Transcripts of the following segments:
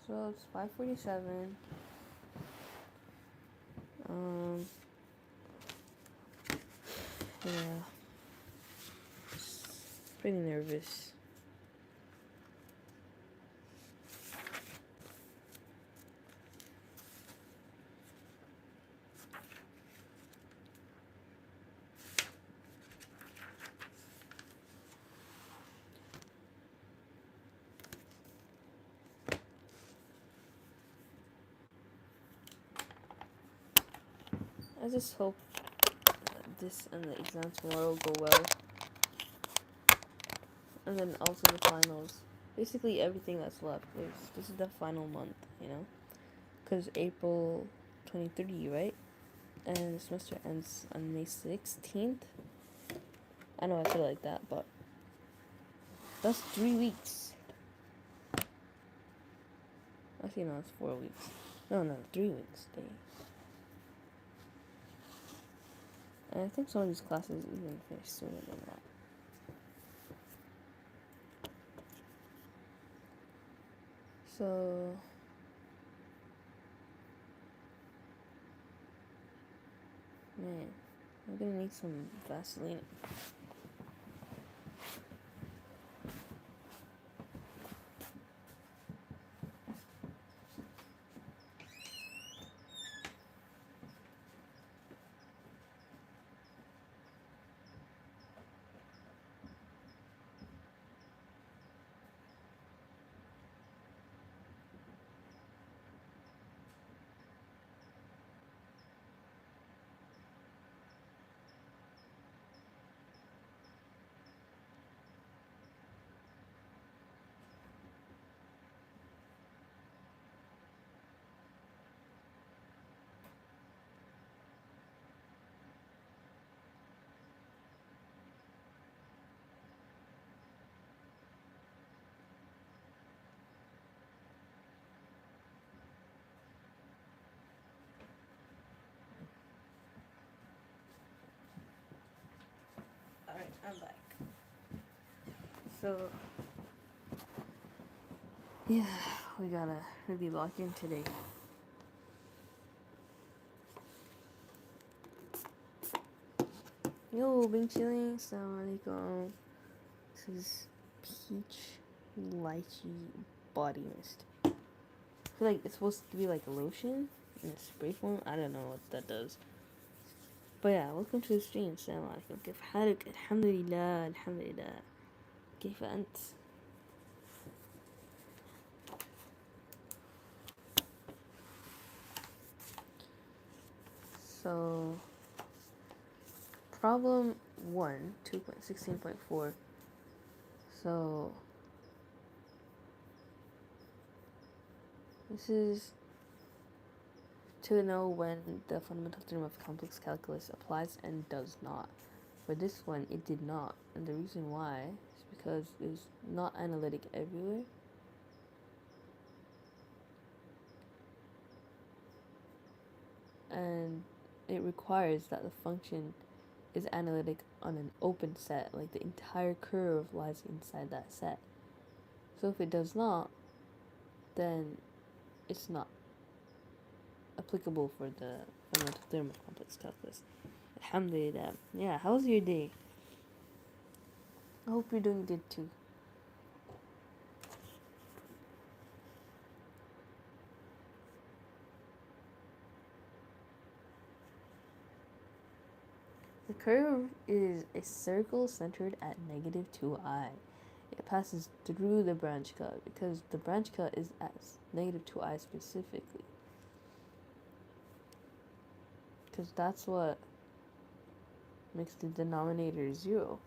So it's 5:47. Um, yeah, pretty nervous. I just hope this and the exam tomorrow go well. And then also the finals. Basically everything that's left. This is the final month, you know? Because April 23, right? And the semester ends on May 16th. I know I said it like that, but that's 3 weeks. Actually, no, it's 4 weeks. No, 3 weeks. Dang. And I think some of these classes even finish sooner than that. So, man, I'm gonna need some Vaseline. Alright, I'm back. So, yeah, we gotta really lock in today. Yo, been chilling. Assalamualaikum. This is peach lychee body mist. I feel like it's supposed to be like a lotion in a spray form. I don't know what that does. But yeah, welcome to the stream. Assalamualaikum. كيف حالك؟ الحمد لله الحمد لله. كيف أنت؟ So, problem 1, 2.16.4. So, this is to know when the fundamental theorem of complex calculus applies and does not. For this one, it did not. And the reason why is because it's not analytic everywhere. And it requires that the function is analytic on an open set, like the entire curve lies inside that set. So if it does not, then it's not applicable for the fundamental theorem of complex calculus. Alhamdulillah. Yeah, how's your day? I hope you're doing good too. The curve is a circle centered at negative 2i. It passes through the branch cut because the branch cut is at negative 2i specifically. Because that's what makes the denominator 0.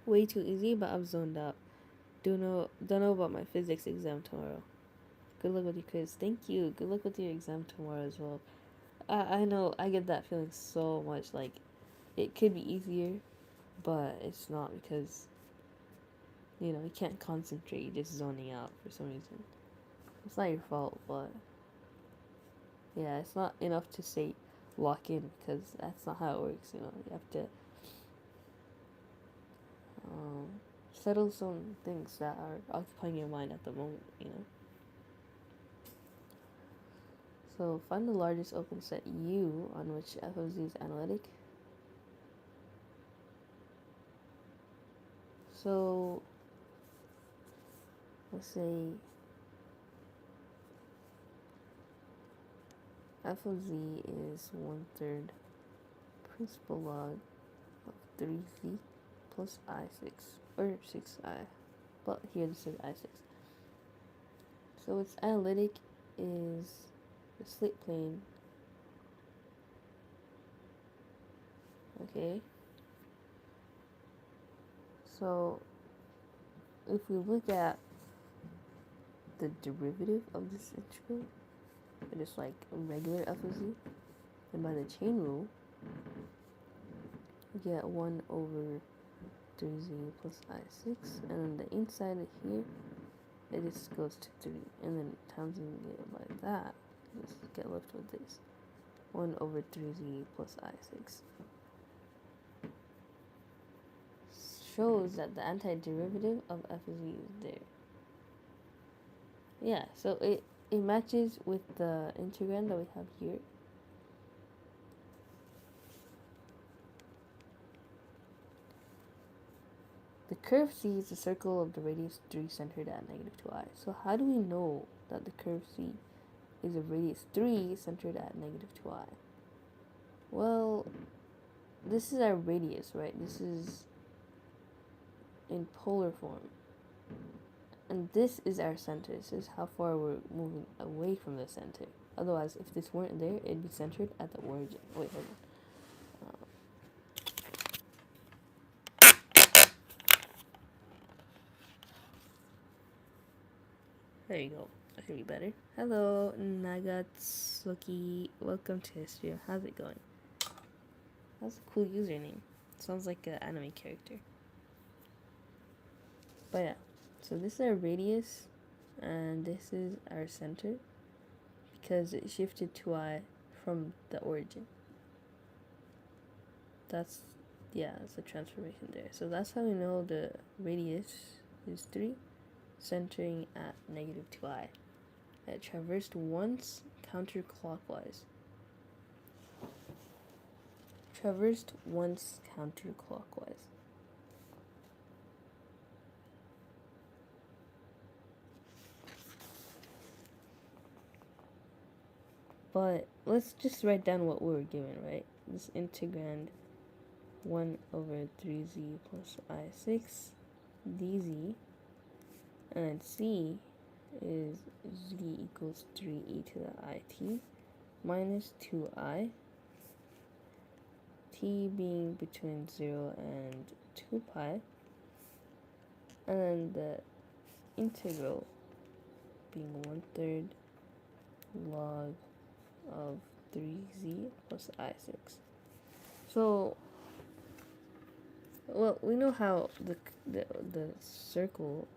Way too easy, but I'm zoned out. Don't know about my physics exam tomorrow. Good luck with your quiz. Thank you. Good luck with your exam tomorrow as well. I know I get that feeling so much. Like it could be easier, but it's not because you know you can't concentrate. You're just zoning out for some reason. It's not your fault, but Yeah, it's not enough to say lock in because that's not how it works. You have to um, settle some things that are occupying your mind at the moment. So find the largest open set U on which f of z is analytic. So let's say f of z is 1/3 principal log of 3z plus I6, or 6i, but here this is I6. So its analytic is the slit plane. Okay. So if we look at the derivative of this integral, just like a regular f of z, and by the chain rule, we get 1 over 3z plus I6, and then the inside of here, it just goes to 3, and then times it by that, just get left with this, 1 over 3z plus I6. Shows that the antiderivative of f of z is there. Yeah, so it matches with the integrand that we have here. The curve C is the circle of the radius 3 centered at -2i. So how do we know that the curve C is a radius 3 centered at -2i? Well, this is our radius, right? This is in polar form. And this is our center. This is how far we're moving away from the center. Otherwise, if this weren't there, it'd be centered at the origin. Wait, hold on. There you go. That should be better. Hello, Nagatsuki. Welcome to History. How's it going? That's a cool username. Sounds like an anime character. But yeah, so this is our radius, and this is our center, because it shifted 2i from the origin. That's a transformation there. So that's how we know the radius is 3, centering at -2i. It traversed once counterclockwise. But let's just write down what we were given, right? This integrand 1 over 3z plus I6 dz, and then c is z equals 3e to the it minus 2i, t being between 0 and 2 pi, and then the integral being 1/3 log of 3z plus I6. So, well, we know how the circle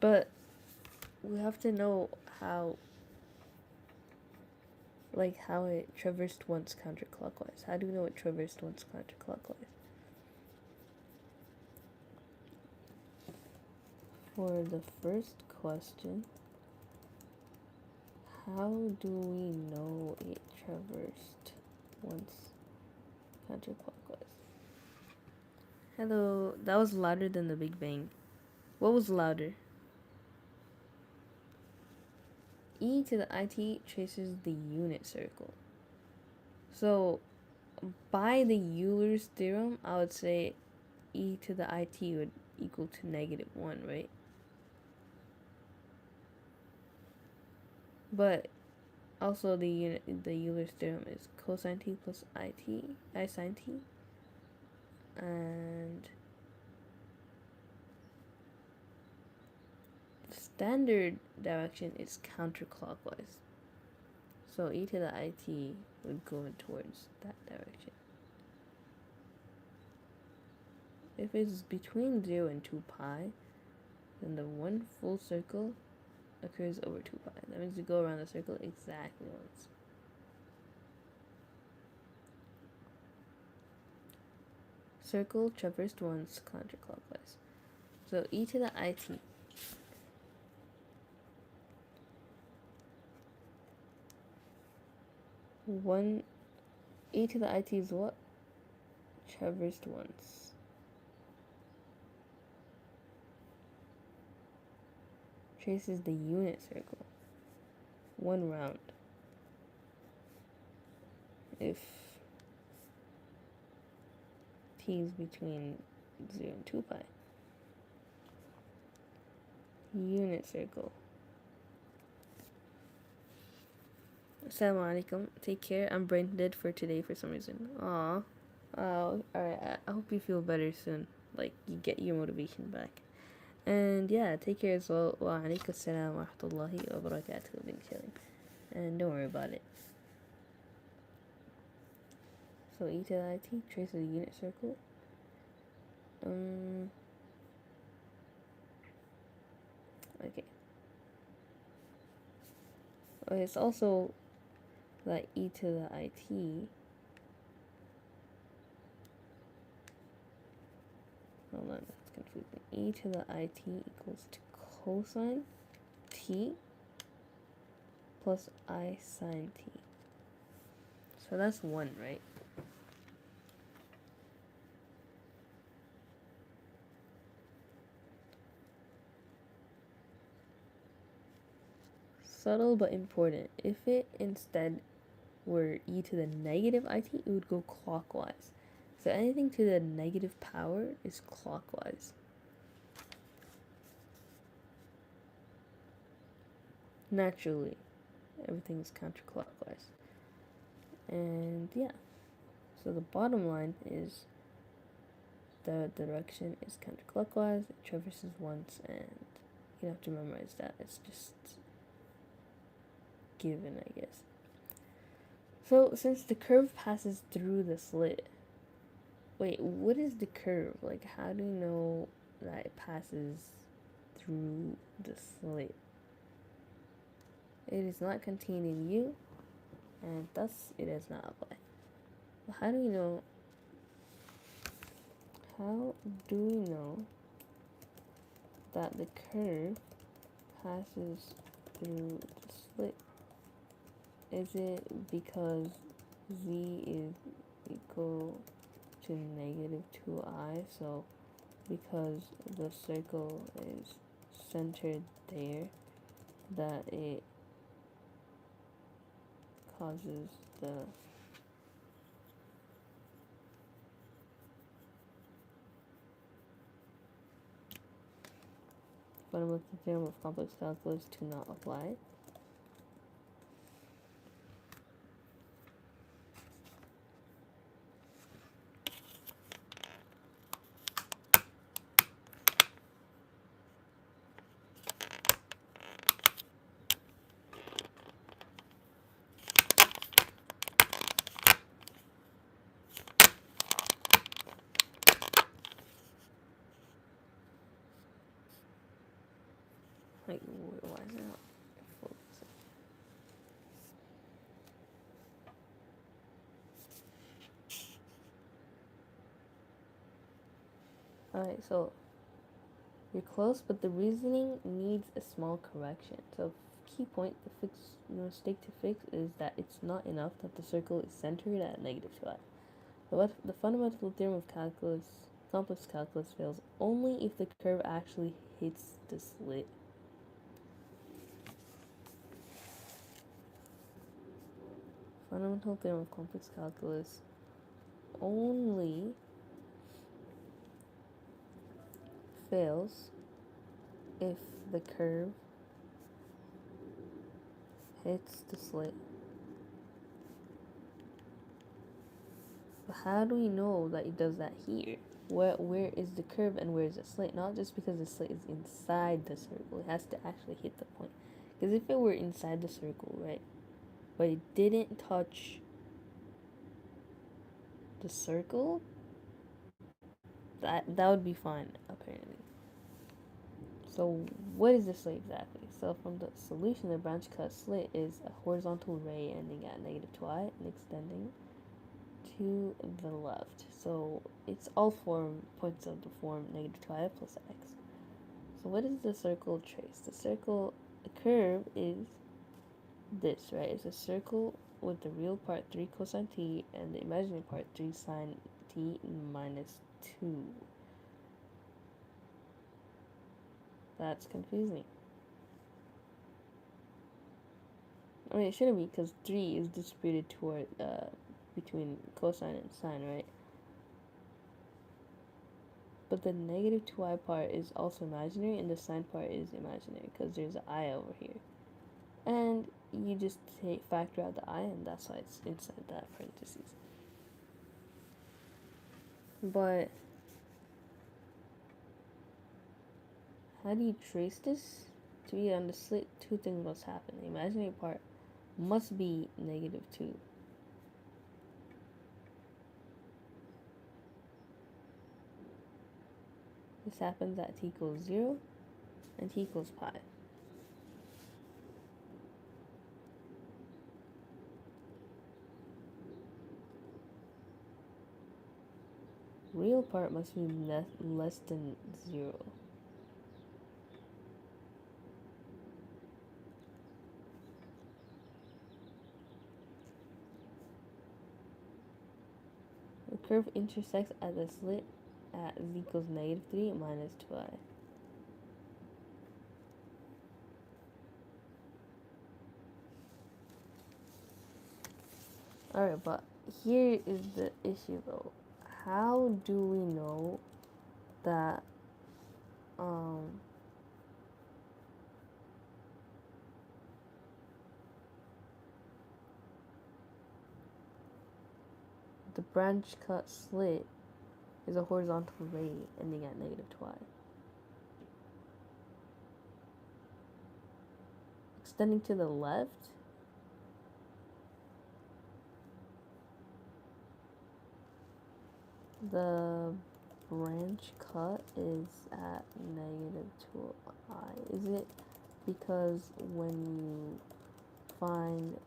but we have to know how it traversed once counterclockwise. How do we know it traversed once counterclockwise? For the first question, how do we know it traversed once counterclockwise? Hello, that was louder than the Big Bang. What was louder? E to the it traces the unit circle. So, by the Euler's theorem, I would say e to the it would equal to -1, right? But also the Euler's theorem is cosine t plus I sine t, and the standard direction is counterclockwise. So e to the it would go towards that direction. If it's between 0 and 2 pi, then the one full circle occurs over 2 pi. That means you go around the circle exactly once. Circle traversed once counterclockwise. So e to the it. E to the it is what? Traversed once. Traces the unit circle. One round. If t is between 0 and 2 pi. Unit circle. Assalamu alaikum. Take care. I'm brain dead for today for some reason. Aw. Oh, alright. I hope you feel better soon. Like, you get your motivation back. And yeah, take care as well. Wa alaikum assalam wa rahmatullahi wa barakatuh. Been chilling. And don't worry about it. So e to the it traces the unit circle. Okay. It's also that e to the it hold on, that's confusing. E to the it equals to cosine t plus I sine t. So that's 1, right? Subtle but important. If it instead were e to the negative it, it would go clockwise. So anything to the negative power is clockwise. Naturally, everything is counterclockwise. And yeah, so the bottom line is the direction is counterclockwise, it traverses once, and you have to memorize that. It's just given, I guess. So since the curve passes through the slit, wait, what is the curve? Like, how do you know that it passes through the slit? It is not contained in U, and thus it does not apply. But how do we know that the curve passes through the slit? Is it because z is equal to negative 2i, so because the circle is centered there, that it causes the fundamental theorem of complex calculus to not apply? Like, why is it not focusing? Alright, so you're close, but the reasoning needs a small correction. So key point, the mistake to fix is that it's not enough that the circle is centered at negative 2i. The fundamental theorem of complex calculus fails only if the curve actually hits the slit. Fundamental theorem of complex calculus only fails if the curve hits the slit. But how do we know that it does that here? Where is the curve and where is the slit? Not just because the slit is inside the circle, it has to actually hit the point. Because if it were inside the circle, right, but it didn't touch the circle, that would be fine apparently. So what is the slit exactly? So from the solution, the branch cut slit is a horizontal ray ending at -2i and extending to the left. So it's all points of the form -2i plus x. So what is the circle trace? The curve is this, right? It's a circle with the real part 3 cosine t and the imaginary part 3 sine t minus 2. That's confusing. I mean, it shouldn't be because 3 is distributed toward between cosine and sine, right? But the -2i part is also imaginary and the sine part is imaginary because there's an I over here. And you just factor out the I and that's why it's inside that parentheses. But how do you trace this? To be on the slit, two things must happen. The imaginary part must be -2. This happens at t equals 0 and t equals pi. Real part must be less than 0. The curve intersects at the slit at z equals -3 minus 2i. Alright, but here is the issue though. How do we know that the branch cut slit is a horizontal ray ending at -2i? Extending to the left, the branch cut is at -2i. Is it because when you find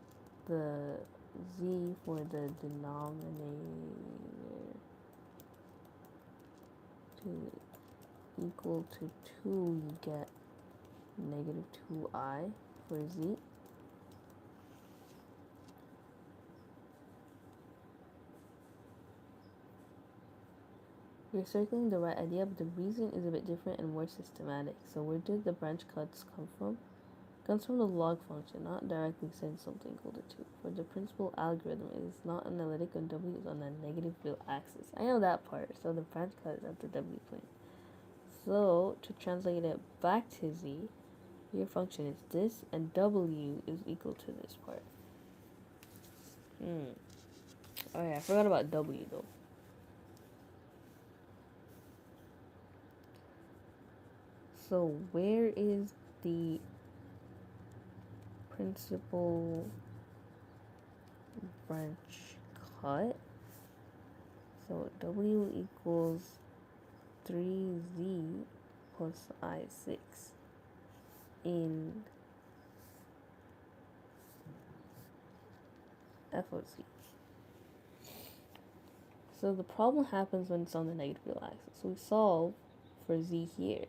the z for the denominator to equal to 2, you get -2i for z? You're circling the right idea, but the reason is a bit different and more systematic. So where did the branch cuts come from? It comes from the log function, not directly saying something equal to 2. For the principal algorithm, it is not analytic when w is on the negative real axis. I know that part, so the branch cut is at the w plane. So to translate it back to z, your function is this, and w is equal to this part. Oh yeah, I forgot about w though. So where is the principal branch cut? So w equals 3z plus I6 in f of z. So the problem happens when it's on the negative real axis. So we solve for z here.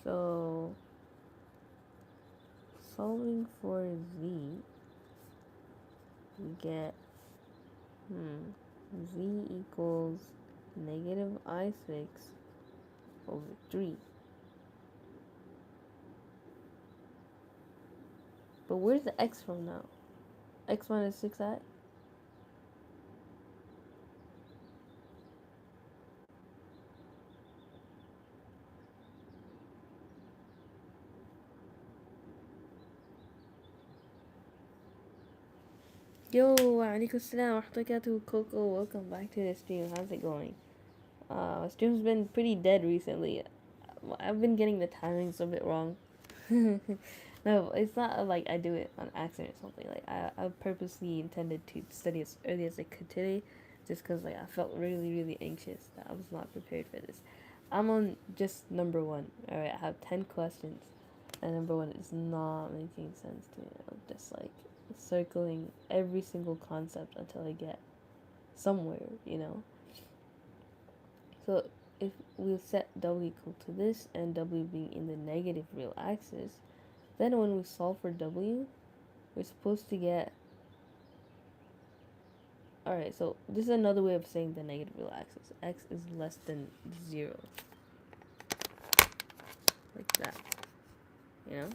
So solving for z, we get z equals -I6 over 3. But where's the x from now? X minus 6i? Yo, alaikum salam wa rahmatullahi Coco. Welcome back to the stream. How's it going? Stream's been pretty dead recently. I've been getting the timings a bit wrong. No, it's not like I do it on accident or something. Like I purposely intended to study as early as I could today, just because like I felt really anxious that I was not prepared for this. I'm on just number one. All right, I have 10 questions, and number one is not making sense to me. I'm just like circling every single concept until I get somewhere, you know. So if we set w equal to this and w being in the negative real axis, then when we solve for w, we're supposed to get... Alright, so this is another way of saying the negative real axis. X is less than 0. Like that. You know?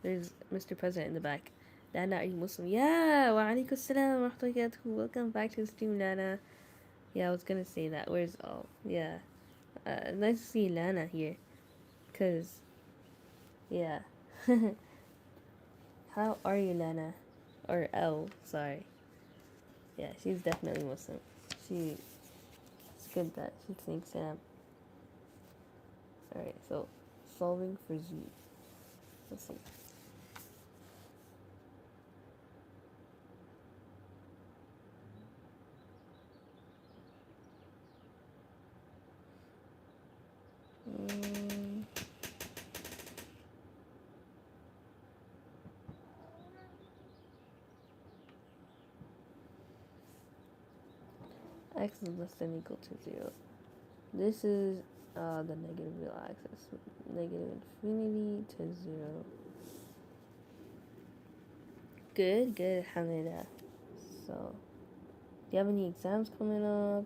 There's Mr. President in the back. Lana, are you Muslim? Yeah! Wa alaikum salam wa rahmatullahi. Welcome back to the stream, Lana. Yeah, I was gonna say that. Where's... Oh, yeah. Nice to see Lana here. Because... Yeah. How are you, Lana? Or L, sorry. Yeah, she's definitely Muslim. It's good that she thinks Sam. Alright, so solving for Z. Let's see. X is less than or equal to 0. This is the negative real axis. Negative infinity to 0. Good, alhamdulillah. So, do you have any exams coming up?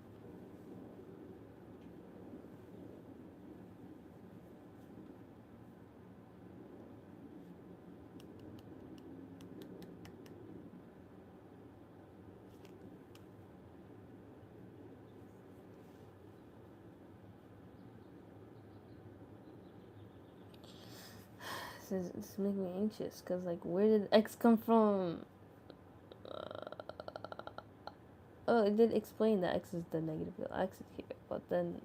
This makes me anxious, because, like, where did X come from? Oh, it did explain that X is the negative real axis here, but then...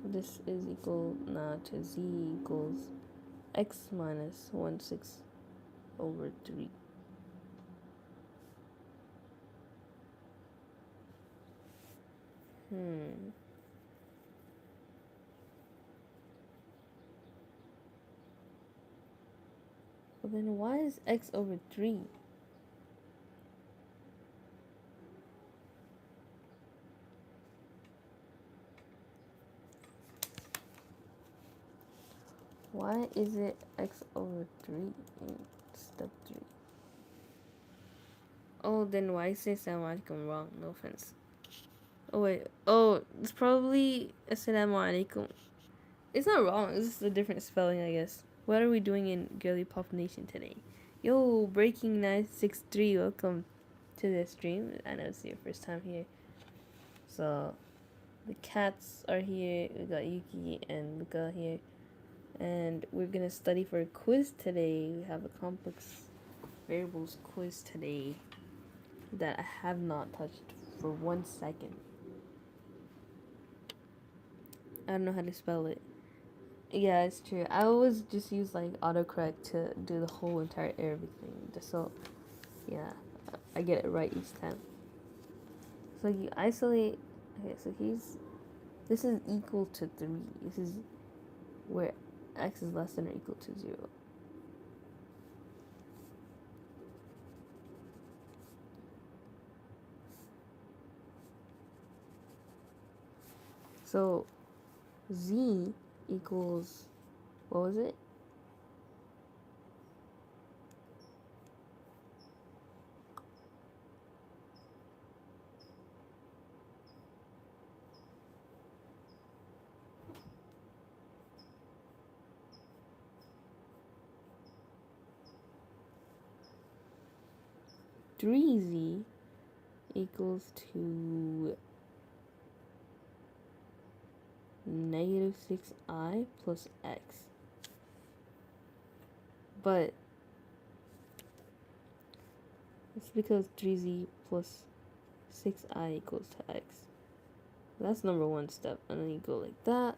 This is equal now to Z equals X minus 1/6 over 3. Well, then why is X over 3? Why is it X over 3 in step 3? Oh, then why say Assalamu alaikum wrong? No offense. Oh, wait. Oh, it's probably Assalamu alaikum. It's not wrong. It's just a different spelling, I guess. What are we doing in Girly Pop Nation today? Yo, Breaking 963. Welcome to the stream. I know it's your first time here. So, the cats are here. We got Yuki and Luca here. And we're going to study for a quiz today. We have a complex variables quiz today that I have not touched for 1 second. I don't know how to spell it. Yeah, it's true. I always just use like autocorrect to do the whole entire Arabic thing. Just so, yeah, I get it right each time. So you isolate. Okay, so this is equal to 3. This is where X is less than or equal to 0. So Z equals, what was it? Three Z equals to negative 6i plus x. But it's because 3z plus 6i equals to x. That's number one step. And then you go like that.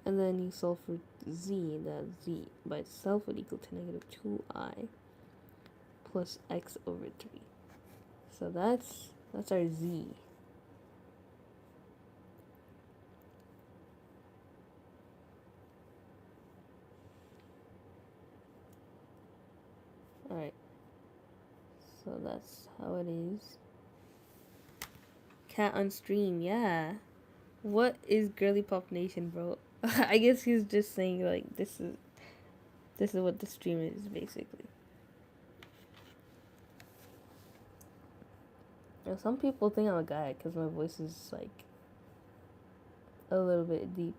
And then you solve for z. That z by itself would equal to negative 2i plus x over 3. So that's our z. Alright. So that's how it is. Cat on stream, yeah. What is Girly Pop Nation, bro? I guess he's just saying like this is what the stream is basically. You know, some people think I'm a guy because my voice is like a little bit deep.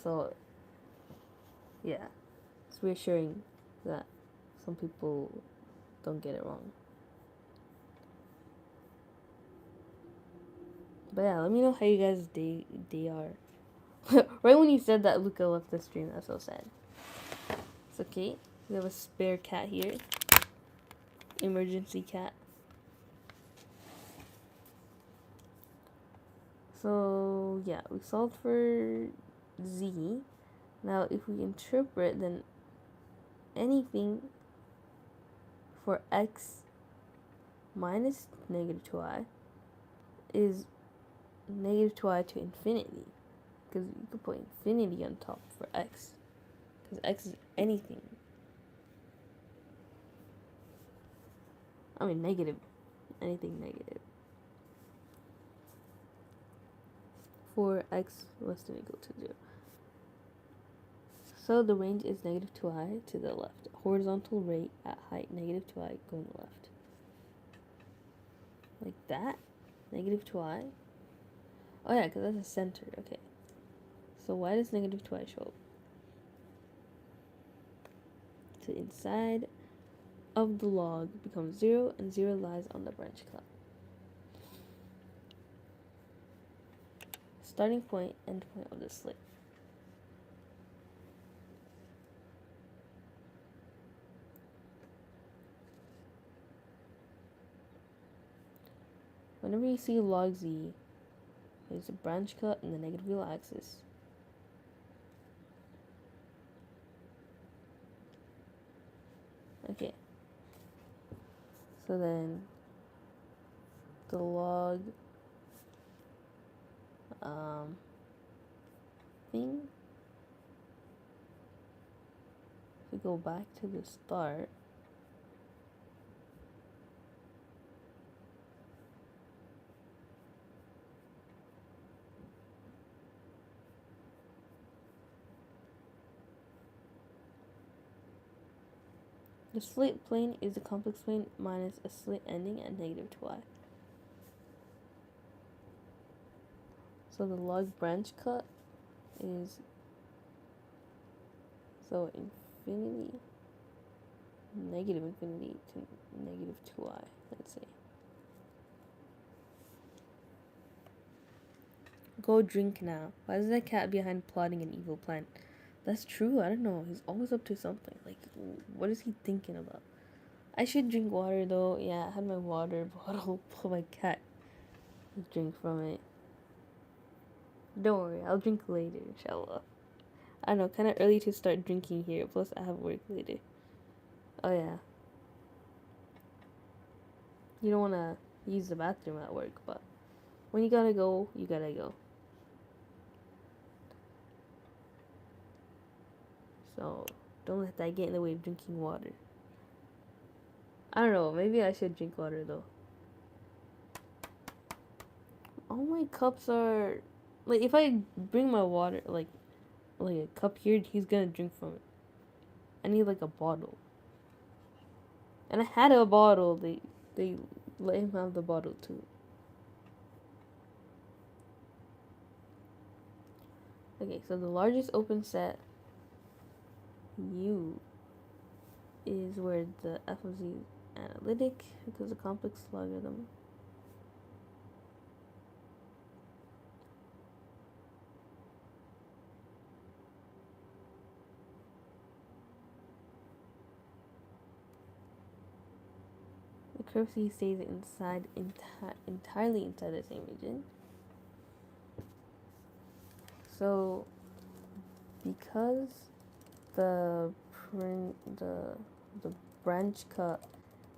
So yeah, it's reassuring that some people don't get it wrong. But yeah, let me know how you guys' day are. Right when you said that, Luca left the stream. That's so sad. It's okay. We have a spare cat here. Emergency cat. So yeah, we solved for z. Now if we interpret, then anything for x minus negative 2i is negative 2i to infinity. Because you could put infinity on top for x. Because x is anything. I mean negative. Anything negative. For x less than or equal to 0. So the range is negative 2i to the left. Horizontal rate at height negative 2i going left. Like that? Negative 2i? Oh yeah, because that's a center. Okay. So why does negative 2i show up? To inside of the log becomes 0 and 0 lies on the branch cut. Starting point, end point of the slit. Whenever you see log z, there's a branch cut in the negative real axis. Okay. So then the log thing, if we go back to the start, the slit plane is a complex plane minus a slit ending at negative 2i. So the log branch cut is, so infinity, negative infinity to negative 2i, let's say. Go drink now. Why is that cat behind plotting an evil plan? That's true, I don't know. He's always up to something. Like, what is he thinking about? I should drink water though. Yeah, I had my water bottle, but my cat will drink from it. Don't worry, I'll drink later, inshallah. I know, kind of early to start drinking here, plus I have work later. Oh yeah. You don't want to use the bathroom at work, but when you gotta go, you gotta go. So, don't let that get in the way of drinking water. I don't know, maybe I should drink water though. All my cups are, like, if I bring my water, like a cup here, he's gonna drink from it. I need like a bottle. And I had a bottle, they let him have the bottle too. Okay, so the largest open set U is where the f of z is analytic because of complex logarithm. curve C stays inside entirely inside the same region. So because the the branch cut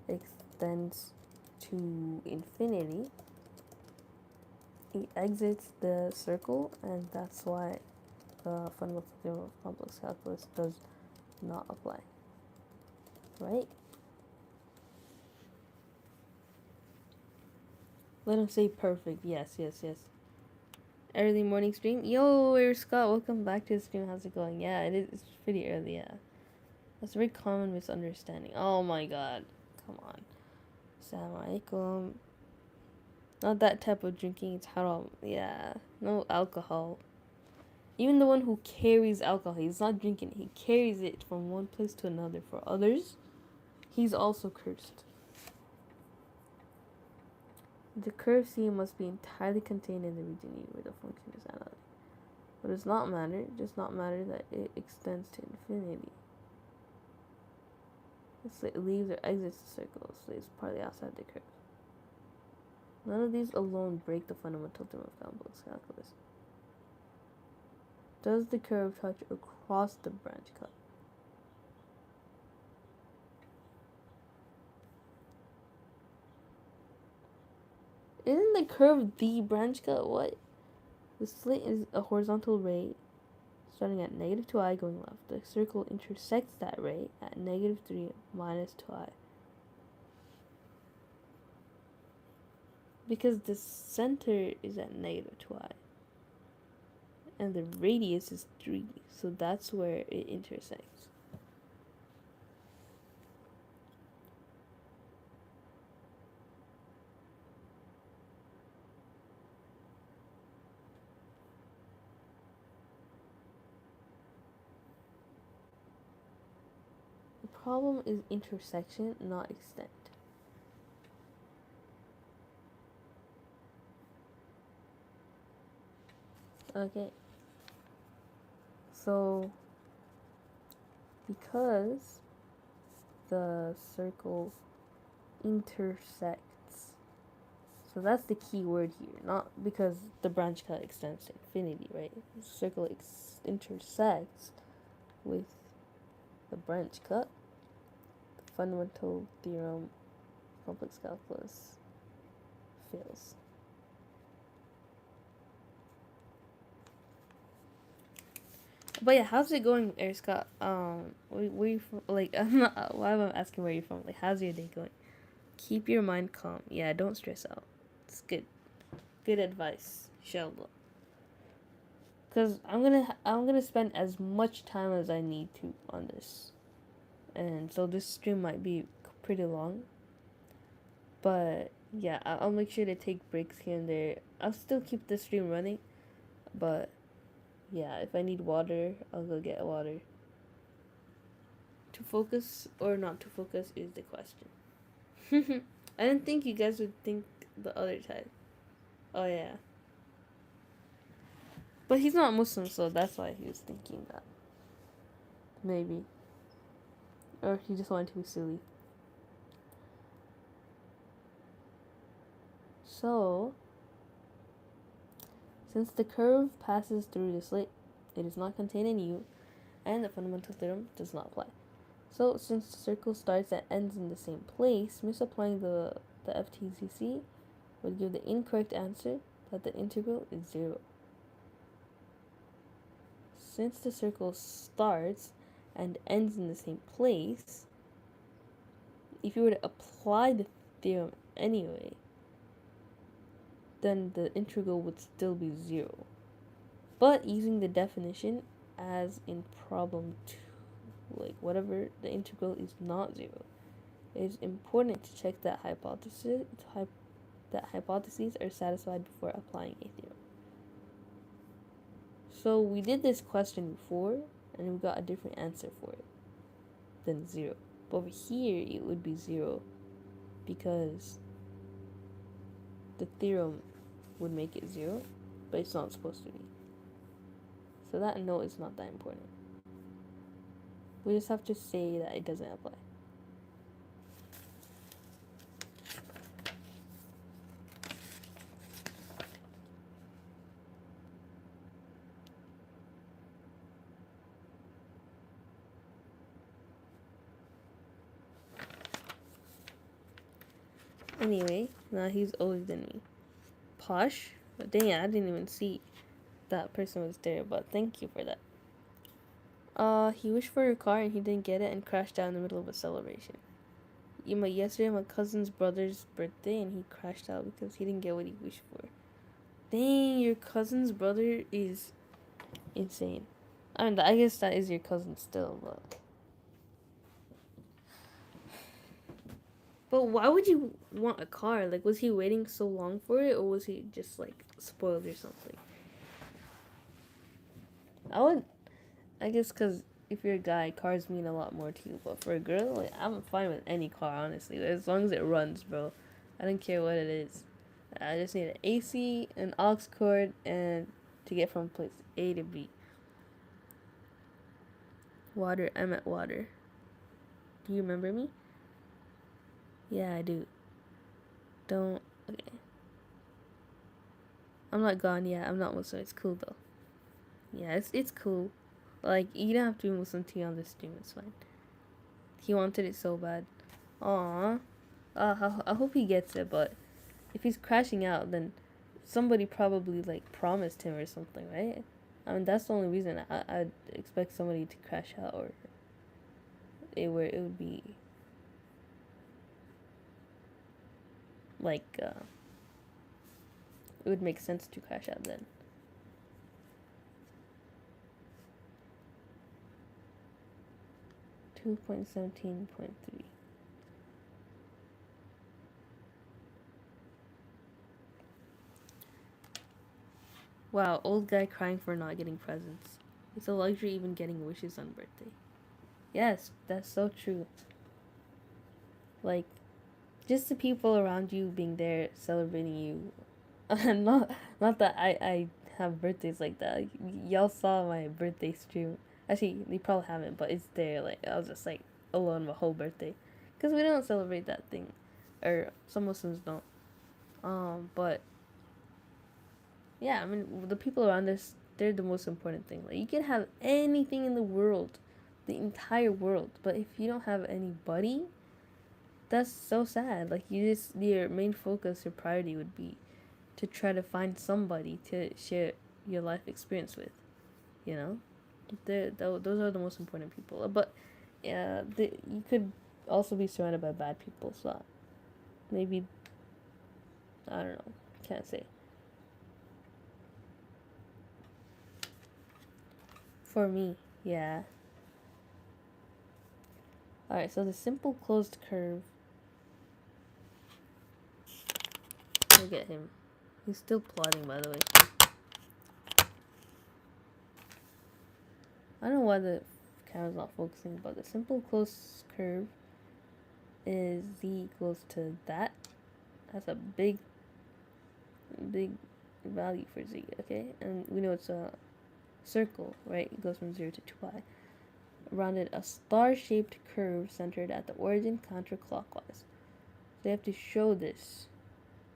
extends to infinity, it exits the circle, and that's why the fundamental theorem of complex calculus does not apply. Right? Let him say perfect. Yes. Early morning stream. Yo, we're Scott. Welcome back to the stream. How's it going? Yeah, it is. It's pretty early. Yeah, that's a very common misunderstanding. Oh my god, come on. Assalamu alaikum. Not that type of drinking. It's haram. Yeah, no alcohol. Even the one who carries alcohol, he's not drinking it. He carries it from one place to another for others. He's also cursed. The curve C must be entirely contained in the region E where the function is analytic. What does not matter, it does not matter that it extends to infinity. It leaves or exits the circle, so it's partly outside the curve. None of these alone break the fundamental theorem of complex calculus. Does the curve touch across the branch cut? Isn't the curve the branch cut? What? The slit is a horizontal ray starting at negative 2i going left. The circle intersects that ray at negative 3 minus 2i. Because the center is at negative 2i. And the radius is 3. So that's where it intersects. The problem is intersection, not extent. Okay. So, because the circle intersects, so that's the key word here, not because the branch cut extends to infinity, right? The circle intersects with the branch cut. The fundamental theorem, complex calculus, fails. But yeah, how's it going, Air Scott? Where you from? Like, I'm not. Why am I asking where you're from? Like, how's your day going? Keep your mind calm. Yeah, don't stress out. It's good. Good advice, inshallah. Cause I'm gonna spend as much time as I need to on this, and so this stream might be pretty long. But yeah, I'll make sure to take breaks here and there. I'll still keep the stream running, but yeah, if I need water, I'll go get water. To focus or not to focus is the question. I didn't think you guys would think the other type. Oh yeah. But he's not Muslim, so that's why he was thinking that. Maybe. Or he just wanted to be silly. So, since the curve passes through the slit, it is not contained in U, and the fundamental theorem does not apply. So, since the circle starts and ends in the same place, misapplying the FTCC would give the incorrect answer that the integral is 0. Since the circle starts and ends in the same place, if you were to apply the theorem anyway, then the integral would still be 0. But using the definition as in problem 2, like whatever, the integral is not 0. It is important to check that hypotheses are satisfied before applying a theorem. So we did this question before, and we got a different answer for it than 0. But over here, it would be 0 because the theorem would make it 0, but it's not supposed to be. So that note is not that important. We just have to say that it doesn't apply. Anyway, now he's older than me. Posh? But dang it, I didn't even see that person was there, but thank you for that. He wished for a car and he didn't get it and crashed out in the middle of a celebration. Yesterday my cousin's brother's birthday and he crashed out because he didn't get what he wished for. Dang, your cousin's brother is insane. I mean, I guess that is your cousin still, but why would you want a car? Like, was he waiting so long for it, or was he just like spoiled or something? I guess, because if you're a guy, cars mean a lot more to you. But for a girl, like, I'm fine with any car, honestly. As long as it runs, bro. I don't care what it is. I just need an AC, an aux cord, and to get from place A to B. Water, I'm at water. Do you remember me? Yeah, I do. Don't. Okay. I'm not gone yet. I'm not Muslim. It's cool, though. Yeah, it's cool. Like, you don't have to be Muslim to be on this stream. It's fine. He wanted it so bad. Aww. I hope he gets it, but if he's crashing out, then somebody probably, like, promised him or something, right? I mean, that's the only reason I'd expect somebody to crash out, or it would be, like, it would make sense to crash out then. .17.3. Wow, old guy crying for not getting presents. It's a luxury even getting wishes on birthday. Yes, that's so true. Like, just the people around you being there celebrating you. Not that I have birthdays like that. Y'all saw my birthday stream. Actually, they probably haven't, but it's there. Like, I was just like alone my whole birthday, because we don't celebrate that thing, or some Muslims don't. But yeah, I mean, the people around us, they're the most important thing. Like, you can have anything in the world, the entire world, but if you don't have anybody, that's so sad. Like, your main focus, your priority would be to try to find somebody to share your life experience with, you know? Those are the most important people. But yeah, you could also be surrounded by bad people, so maybe, I don't know, can't say. For me, yeah. Alright, so the simple closed curve. Look at him. He's still plotting, by the way. I don't know why the camera's not focusing, but the simple closed curve is z equals to that. That's a big value for z, okay? And we know it's a circle, right? It goes from 0 to 2pi. Rounded a star-shaped curve centered at the origin counterclockwise. So you have to show this,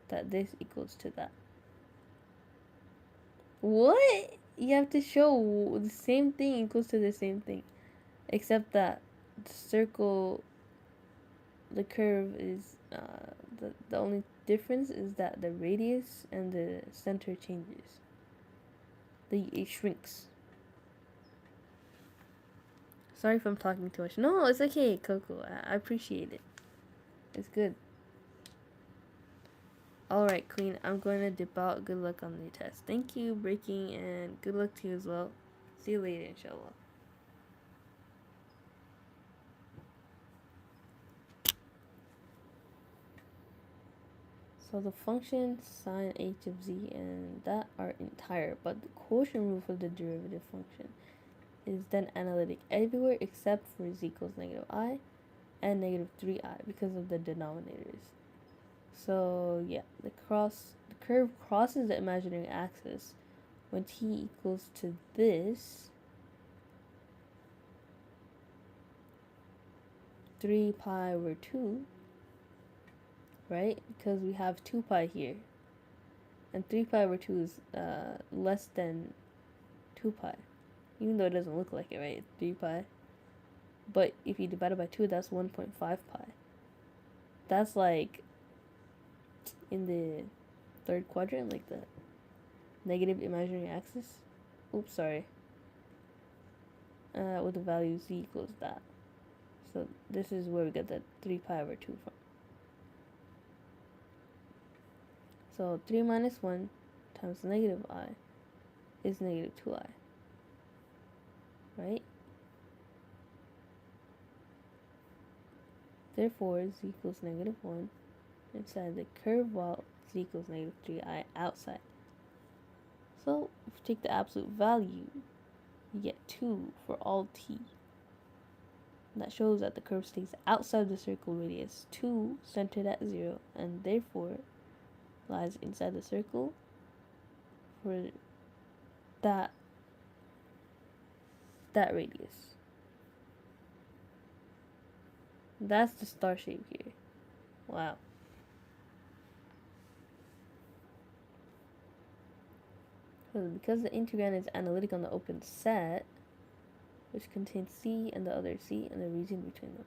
that this equals to that. What? You have to show the same thing equals to the same thing, except that the circle, the curve is, the only difference is that the radius and the center changes. It shrinks. Sorry if I'm talking too much. No, it's okay, Coco. I appreciate it. It's good. Alright, Queen, I'm going to dip out. Good luck on the test. Thank you, Breaking, and good luck to you as well. See you later, inshallah. So the function sine h of z and that are entire, but the quotient rule for the derivative function is then analytic everywhere except for z equals -I and -3i because of the denominators. So yeah, the curve crosses the imaginary axis when t equals to this 3 pi over 2, right? Because we have 2 pi here, and 3 pi over 2 is less than 2 pi, even though it doesn't look like it, right? It's 3 pi, but if you divide it by 2, that's 1.5 pi. That's like in the third quadrant, like the negative imaginary axis. Oops, sorry. With the value z equals that. So this is where we get that 3 pi over 2 from. So 3 minus 1 times negative I is negative 2i. Right? Therefore, z equals negative 1 inside the curve, while z equals negative 3i outside. So if you take the absolute value, you get 2 for all t. And that shows that the curve stays outside the circle radius 2, centered at 0, and therefore lies inside the circle for that radius. That's the star shape here. Wow. So because the integrand is analytic on the open set, which contains C and the other C and the region between them.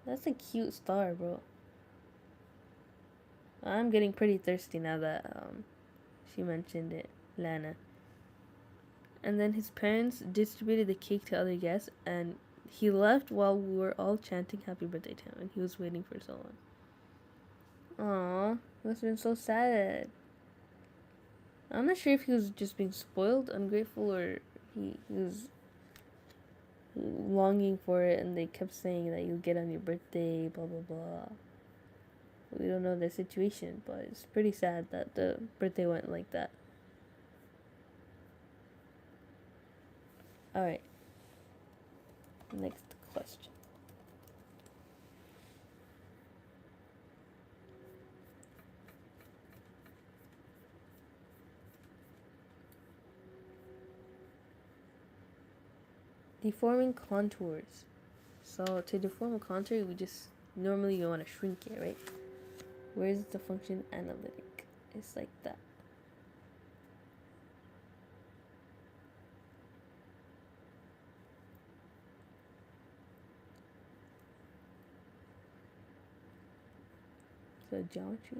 That's a cute star, bro. I'm getting pretty thirsty now that she mentioned it, Lana. And then his parents distributed the cake to other guests, and he left while we were all chanting happy birthday to him, and he was waiting for so long. Aww, must have been so sad. I'm not sure if he was just being spoiled, ungrateful, or he was longing for it, and they kept saying that you'll get on your birthday, blah blah blah. We don't know the situation, but it's pretty sad that the birthday went like that. Alright. Next question. Deforming contours. So to deform a contour, we just normally you want to shrink it, right? Where's the function analytic? It's like that. So geometry.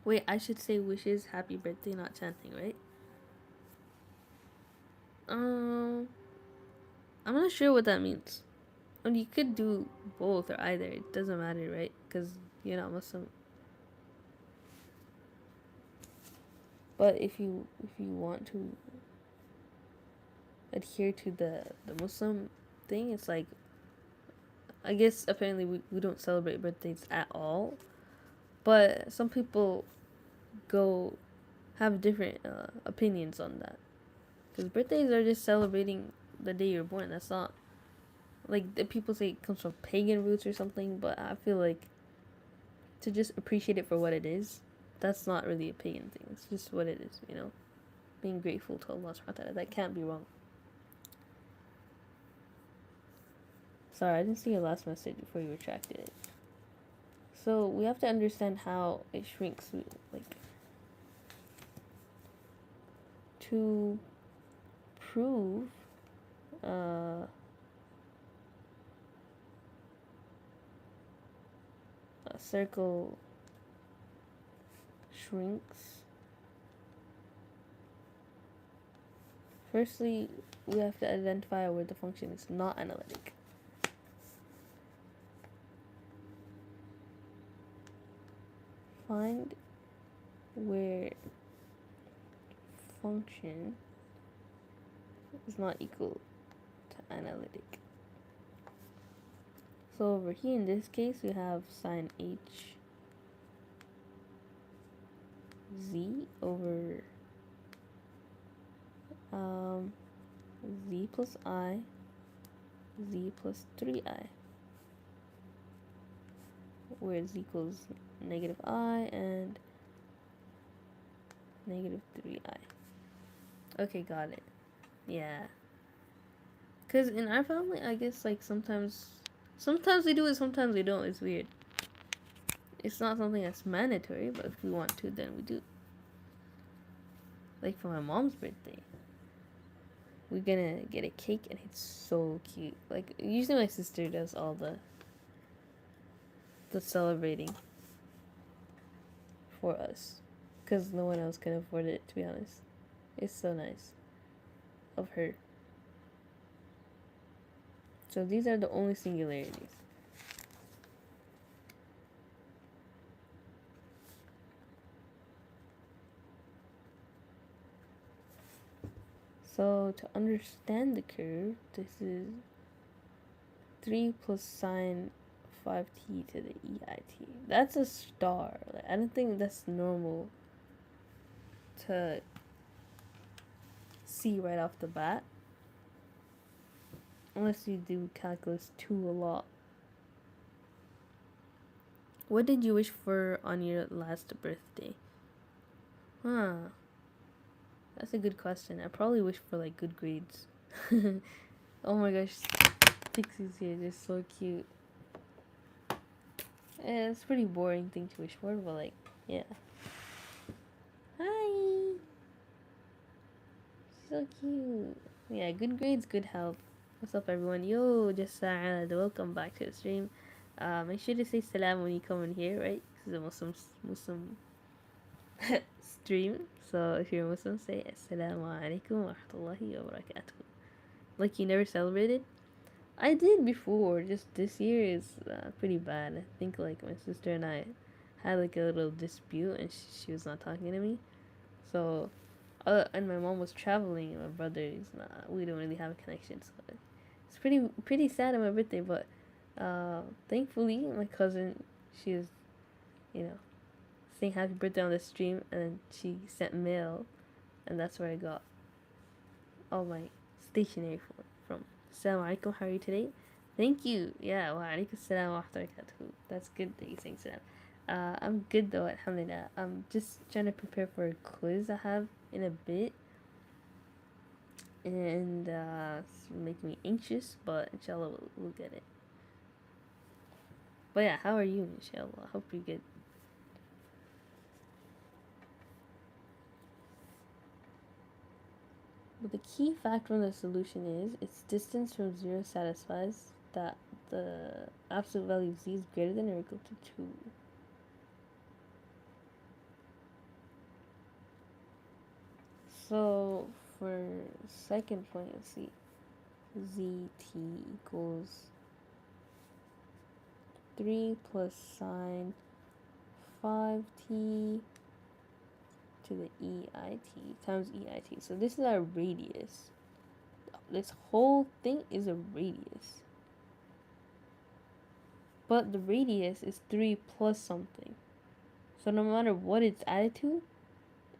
Wait, I should say wishes, happy birthday, not chanting, right? I'm not sure what that means. I mean, you could do both or either. It doesn't matter, right? Because you're not Muslim. But if you want to adhere to the Muslim thing, it's like, I guess apparently we don't celebrate birthdays at all. But some people have different opinions on that. Because birthdays are just celebrating the day you're born. That's not, like, the people say it comes from pagan roots or something, but I feel like to just appreciate it for what it is, that's not really a pagan thing. It's just what it is, you know? Being grateful to Allah subhanahu wa ta'ala. That can't be wrong. Sorry, I didn't see your last message before you retracted it. So we have to understand how it shrinks, like, to prove a circle shrinks. Firstly, we have to identify where the function is not analytic. Find where function is not equal to analytic. So over here in this case we have sine h z over z plus I, z plus 3i, where z equals negative I and negative 3i. Okay, got it. Yeah. Because in our family, I guess, like, sometimes we do it, sometimes we don't. It's weird. It's not something that's mandatory, but if we want to, then we do. like for my mom's birthday, we're gonna get a cake and it's so cute. Like usually my sister does all the celebrating for us, because no one else can afford it, to be honest. It's so nice of her. So these are the only singularities. So to understand the curve, this is 3 plus sine 5t to the EIT. That's a star. Like, I don't think that's normal to see right off the bat. Unless you do calculus 2 a lot. What did you wish for on your last birthday? Huh. That's a good question. I probably wish for like good grades. Oh my gosh. Pixie's here. They're so cute. Yeah, it's a pretty boring thing to wish for, but like, yeah. Hi. So cute. Yeah, good grades, good health. What's up, everyone? Yo, just welcome back to the stream. Make sure to say salam when you come in here, right? This is a Muslim stream. So if you're a Muslim, say assalamu alaikum wa rahmatullahi wa barakatuh. Like you never celebrated? I did before. Just this year is pretty bad. I think like my sister and I had like a little dispute, and she was not talking to me. So, and my mom was traveling, and my brother is not. We don't really have a connection. So it's pretty sad on my birthday. But thankfully, my cousin, she was, you know, saying happy birthday on the stream, and then she sent mail, and that's where I got all my stationery from. Assalamu alaikum, how are you today? Thank you. Yeah, wa alaikum assalam wa barakatuh. That's good that you're saying salam. I'm good though, alhamdulillah. I'm just trying to prepare for a quiz I have in a bit. And it's making me anxious, but inshallah we'll get it. But yeah, how are you, inshallah? I hope you're good. But the key factor in the solution is its distance from 0 satisfies that the absolute value of z is greater than or equal to 2. So for second point, let's see, zt equals 3 plus sine 5t to the EIT times EIT. So this is our radius. This whole thing is a radius. But the radius is 3 plus something. So no matter what it's added to,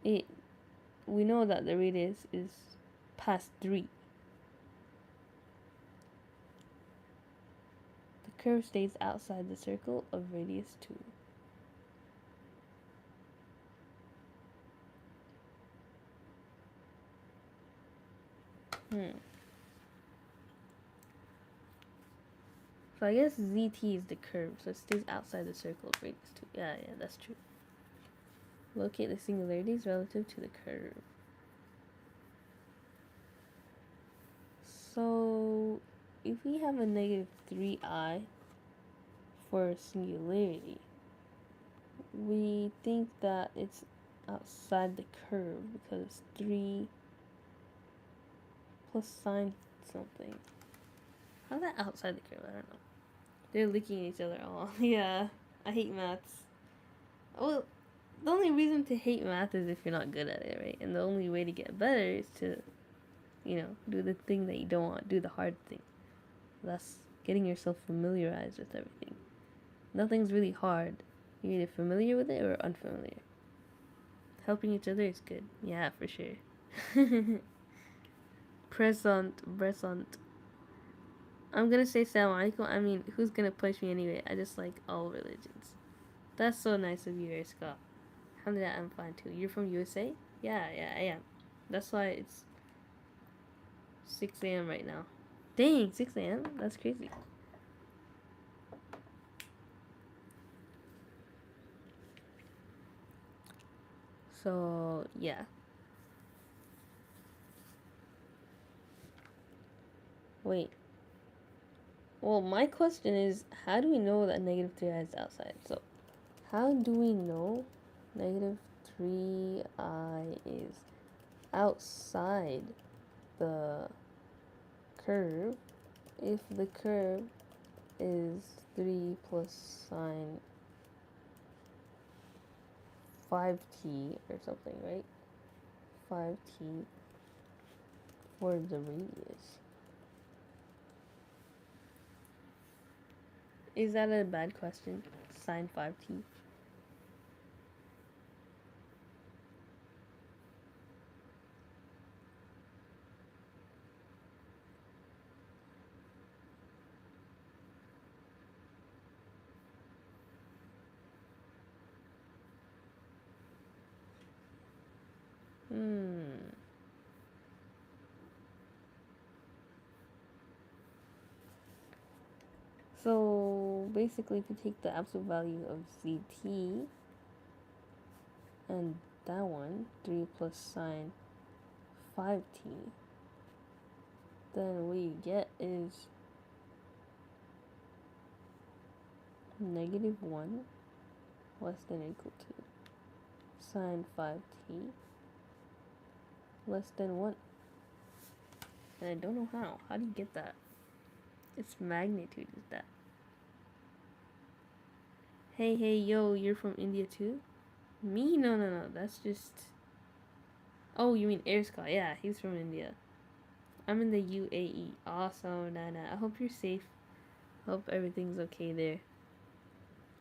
we know that the radius is past 3. The curve stays outside the circle of radius 2. So I guess ZT is the curve, so it stays outside the circle of radius 2. Yeah, that's true. Locate the singularities relative to the curve. So if we have a negative 3i for a singularity, we think that it's outside the curve because it's 3 plus sine something. How's that outside the curve? I don't know. They're licking each other all. Yeah, I hate maths. Well, the only reason to hate math is if you're not good at it, right? And the only way to get better is to, do the thing that you don't want, do the hard thing. Thus, getting yourself familiarized with everything. Nothing's really hard. You're either familiar with it or unfamiliar. Helping each other is good. Yeah, for sure. Present. I'm gonna say salam alaikum. I mean, who's gonna punch me anyway? I just like all religions. That's so nice of you, Scott. Alhamdulillah, I'm fine too. You're from USA? Yeah, I am. That's why it's 6 a.m. right now. Dang, 6 a.m.? That's crazy. So, yeah. Wait. Well, my question is, how do we know that negative 3i is outside? So, how do we know negative 3i is outside the curve if the curve is 3 plus sine 5t or something, right? 5t for the radius. Is that a bad question? Sine 5t? So basically, if you take the absolute value of zt and that one, 3 plus sine 5t, then what you get is negative 1 less than or equal to sine 5t less than 1. And I don't know how. How do you get that? Its magnitude is that. Hey, yo, you're from India too? Me? No. That's just... Oh, you mean Airska? Yeah, he's from India. I'm in the UAE. Awesome, Nana. I hope you're safe. Hope everything's okay there.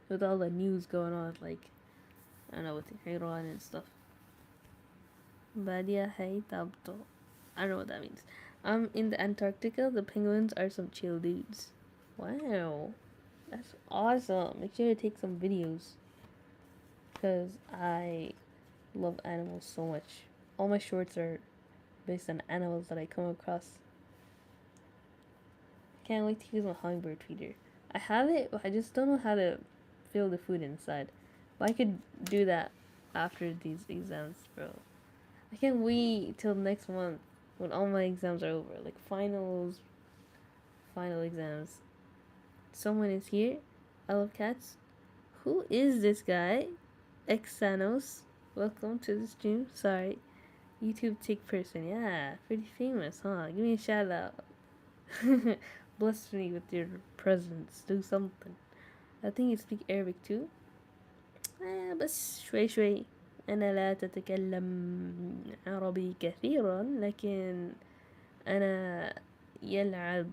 With all the news going on, like, I don't know, with Iran and stuff. Badia hey tabto. I don't know what that means. In the Antarctica, the penguins are some chill dudes. Wow. That's awesome. Make sure to take some videos. Because I love animals so much. All my shorts are based on animals that I come across. Can't wait to use my hummingbird feeder. I have it, but I just don't know how to fill the food inside. But I could do that after these exams, bro. I can't wait till next month when all my exams are over. Like final exams. Someone is here. I love cats. Who is this guy? Xanos. Welcome to the stream. Sorry. YouTube tick person. Yeah, pretty famous, huh? Give me a shout out. Bless me with your presence. Do something. I think you speak Arabic too. بس شوي. أنا لا أتكلم عربي كثيرا لكن أنا يلعب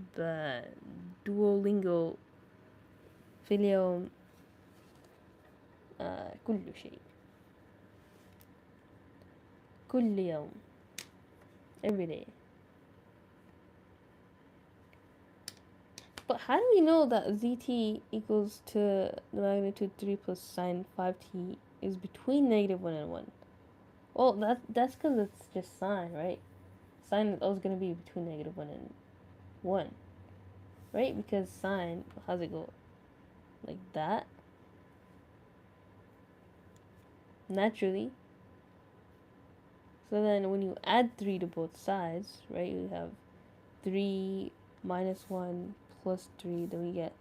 دوولينجو في اليوم كل شيء كل يوم every day. But how do we know that zt equals to the magnitude 3 plus sine 5t is between negative 1 and 1? Well, that's because it's just sine, right? Sine is always going to be between negative 1 and 1, right? Because sine, how's it go? Like that? Naturally. So then when you add 3 to both sides, right, you have 3 minus 1 plus 3, then we get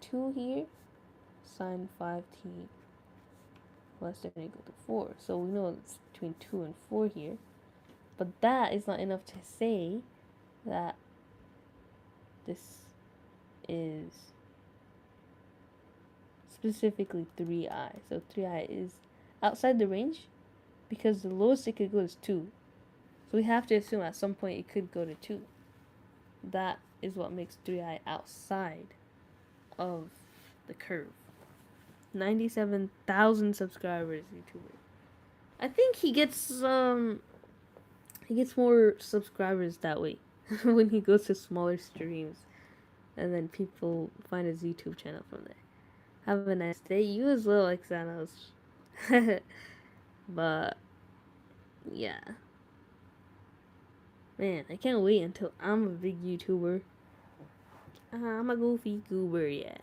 2 here, sine 5t less than or equal to 4. So we know it's between 2 and 4 here. But that is not enough to say that this is specifically 3i. So 3i is outside the range because the lowest it could go is 2. So we have to assume at some point it could go to 2. That is what makes 3i outside of the curve. 97,000 subscribers, YouTuber. I think he gets more subscribers that way when he goes to smaller streams, and then people find his YouTube channel from there. Have a nice day. You as well, Xanos. But yeah, man, I can't wait until I'm a big YouTuber. I'm a goofy goober, yeah.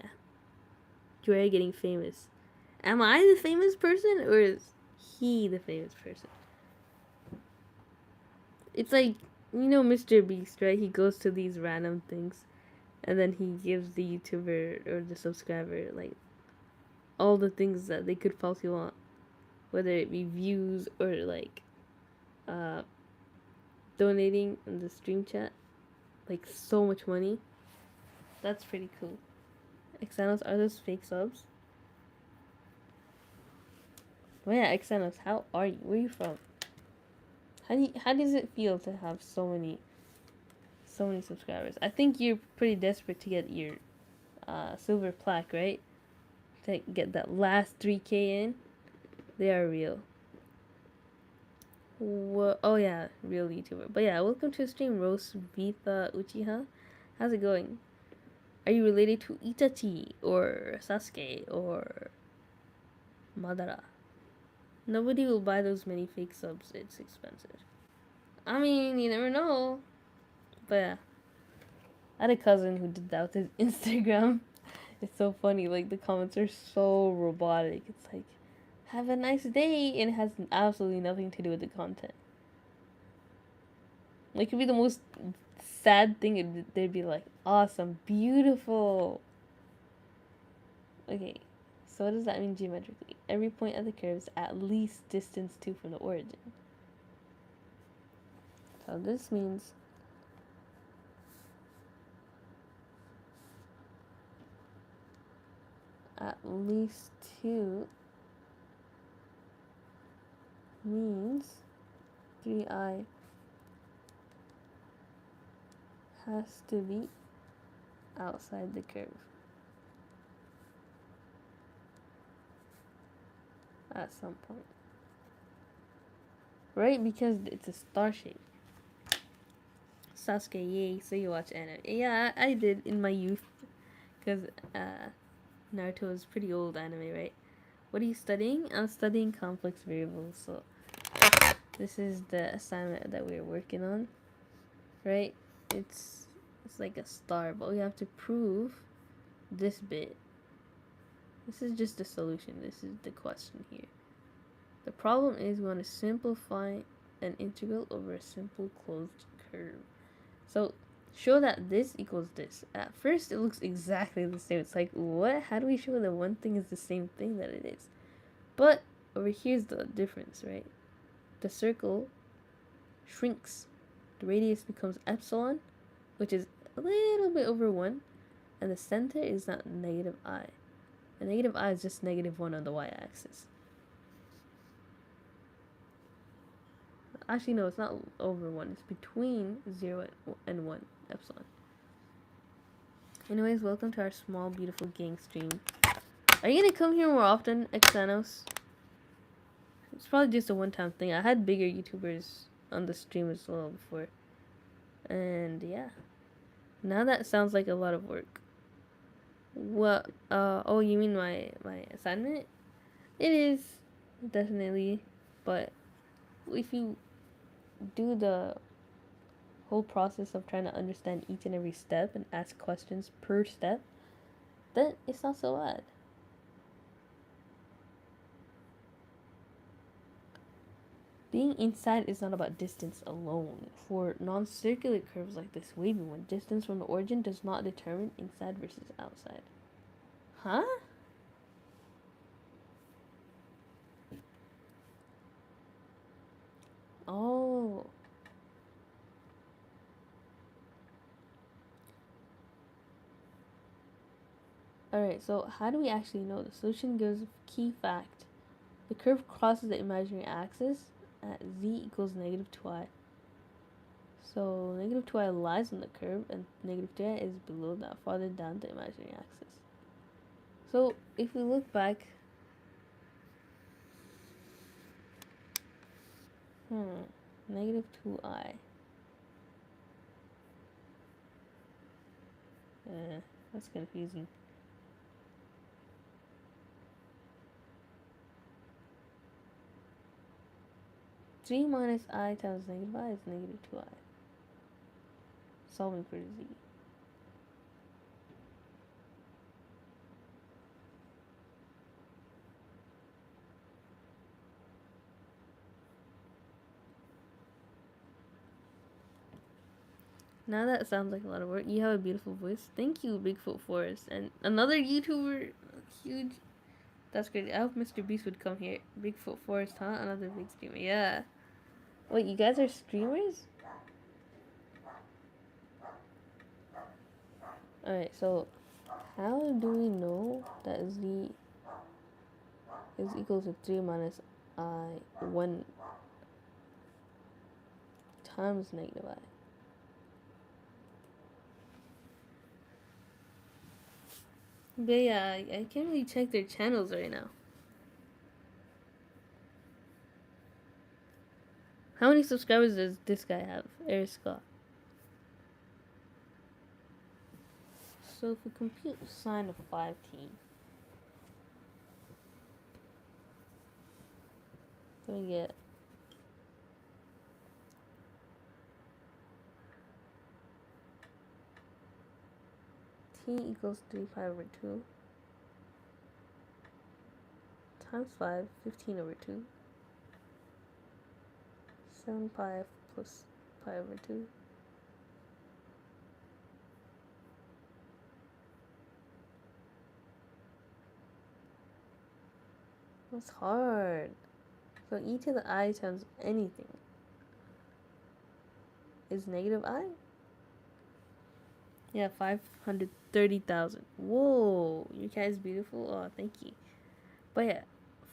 Dre getting famous. Am I the famous person or is he the famous person? It's like You know Mr. Beast, right? He goes to these random things and then he gives the YouTuber or the subscriber like all the things that they could possibly want, whether it be views or like uh donating in the stream chat, like so much money. That's pretty cool. Xanos, are those fake subs? Well, yeah, Xanos, how are you? Where are you from? How does it feel to have so many subscribers? I think you're pretty desperate to get your silver plaque, right? To get that last 3K in. They are real. Oh yeah, real YouTuber. But yeah, welcome to the stream, Rose Vita Uchiha. How's it going? Are you related to Itachi or Sasuke or Madara? Nobody will buy those many fake subs. It's expensive. I mean, you never know. But yeah, I had a cousin who did that with his Instagram. It's so funny. Like the comments are so robotic. It's like, have a nice day, and it has absolutely nothing to do with the content. Like, it could be the most sad thing. They'd be like, awesome, beautiful. Okay, so what does that mean geometrically? Every point of the curve is at least distance 2 from the origin. So this means at least 2 means 3i has to be outside the curve at some point. Right? Because it's a star shape. Sasuke, yay, so you watch anime. Yeah, I did in my youth. Because Naruto is pretty old anime, right? What are you studying? I'm studying complex variables, so this is the assignment that we're working on, right? It's like a star, but we have to prove this bit. This is just the solution. This is the question here. The problem is we want to simplify an integral over a simple closed curve. So show that this equals this. At first it looks exactly the same. It's like, what? How do we show that one thing is the same thing that it is? But over here's the difference, right? The circle shrinks. The radius becomes epsilon, which is a little bit over 1, and the center is not negative I. A negative I is just negative 1 on the y-axis. Actually, no, it's not over 1. It's between 0 and 1 epsilon. Anyways, welcome to our small, beautiful gang stream. Are you gonna come here more often, Xanos? It's probably just a one-time thing. I had bigger YouTubers on the stream as well before. And yeah. Now that sounds like a lot of work. What? Oh, you mean my assignment? It is, definitely. But if you do the whole process of trying to understand each and every step and ask questions per step, then it's not so bad. Being inside is not about distance alone. For non-circular curves like this wavy one, distance from the origin does not determine inside versus outside. Huh? Oh. Alright, so how do we actually know? The solution gives a key fact. The curve crosses the imaginary axis at z equals negative 2i. So negative 2i lies on the curve and negative 3i is below that, farther down the imaginary axis. So if we look back, negative 2i. That's confusing. Three minus I times negative I is negative 2i. Solving for z. Now that sounds like a lot of work. You have a beautiful voice. Thank you, Bigfoot Forest. And another YouTuber, huge. That's great. I hope Mr. Beast would come here. Bigfoot Forest, huh? Another big streamer. Yeah. Wait, you guys are streamers? Alright, so how do we know that z is equal to 3 minus I 1 times negative I? But yeah, I can't really check their channels right now. How many subscribers does this guy have? Eric Scott. So if we compute sine of 5t, we get t equals 3 pi over 2 times 5, 15 over 2, 7 pi plus pi over 2. That's hard. So e to the I times anything is negative I? Yeah, 530,000. Whoa, your cat is beautiful. Oh, thank you. But yeah,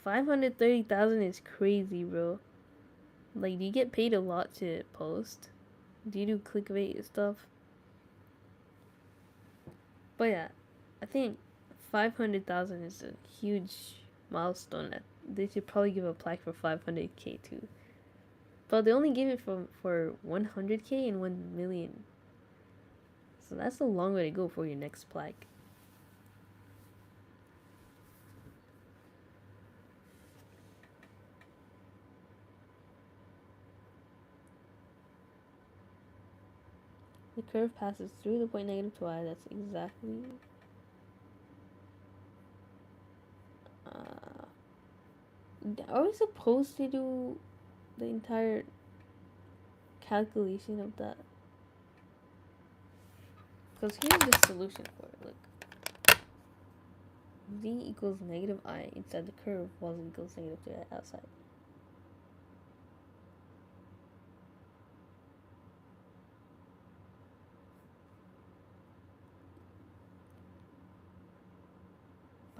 530,000 is crazy, bro. Like, do you get paid a lot to post? Do you do clickbait stuff? But yeah, I think 500,000 is a huge milestone. That they should probably give a plaque for 500k too. But they only gave it for 100k and 1 million. So that's a long way to go for your next plaque. The curve passes through the point negative 2i. That's exactly... are we supposed to do the entire calculation of that? Because here's the solution for it. Look. Z equals negative I inside the curve while Z equals negative 2i outside.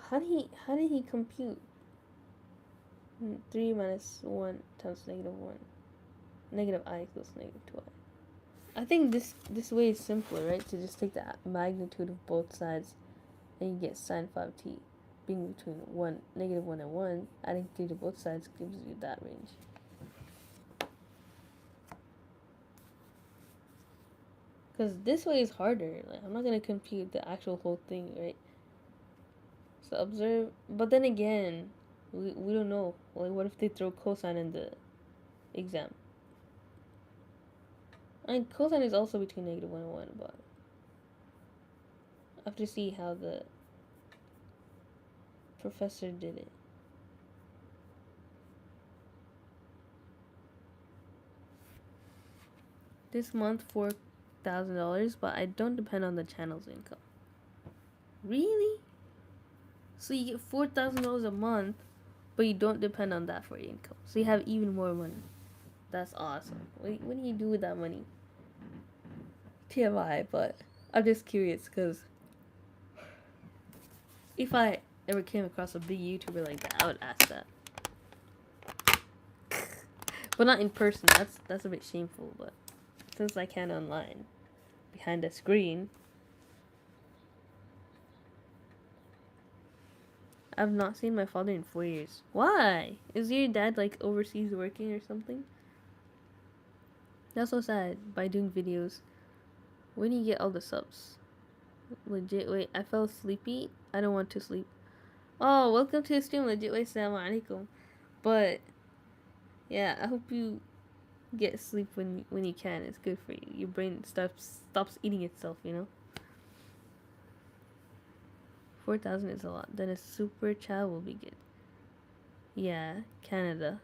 How did he compute 3 minus 1 times negative 1? Negative I equals negative 2i. I think this way is simpler, right? To just take the magnitude of both sides and you get sine 5t being between negative 1 and 1. Adding 3 to both sides gives you that range. Because this way is harder. Like, I'm not going to compute the actual whole thing, right? So observe, but then again, we don't know. Like, what if they throw cosine in the exam? I mean, cosine is also between negative 1 and 1, but I have to see how the professor did it. This month, $4,000, but I don't depend on the channel's income. Really? So you get $4,000 a month, but you don't depend on that for your income. So you have even more money. That's awesome. What do you do with that money? TMI, but I'm just curious because if I ever came across a big YouTuber like that, I would ask that. But not in person. That's a bit shameful, but since I can online, behind a screen. I've not seen my father in 4 years. Why? Is your dad like overseas working or something? That's so sad. By doing videos. When do you get all the subs? Legit, wait, I fell sleepy. I don't want to sleep. Oh, welcome to the stream, Legit, wait, assalamu alaikum. But, yeah, I hope you get sleep when you can. It's good for you. Your brain stops eating itself, you know? 4,000 is a lot. Then a super chat will be good. Yeah, Canada.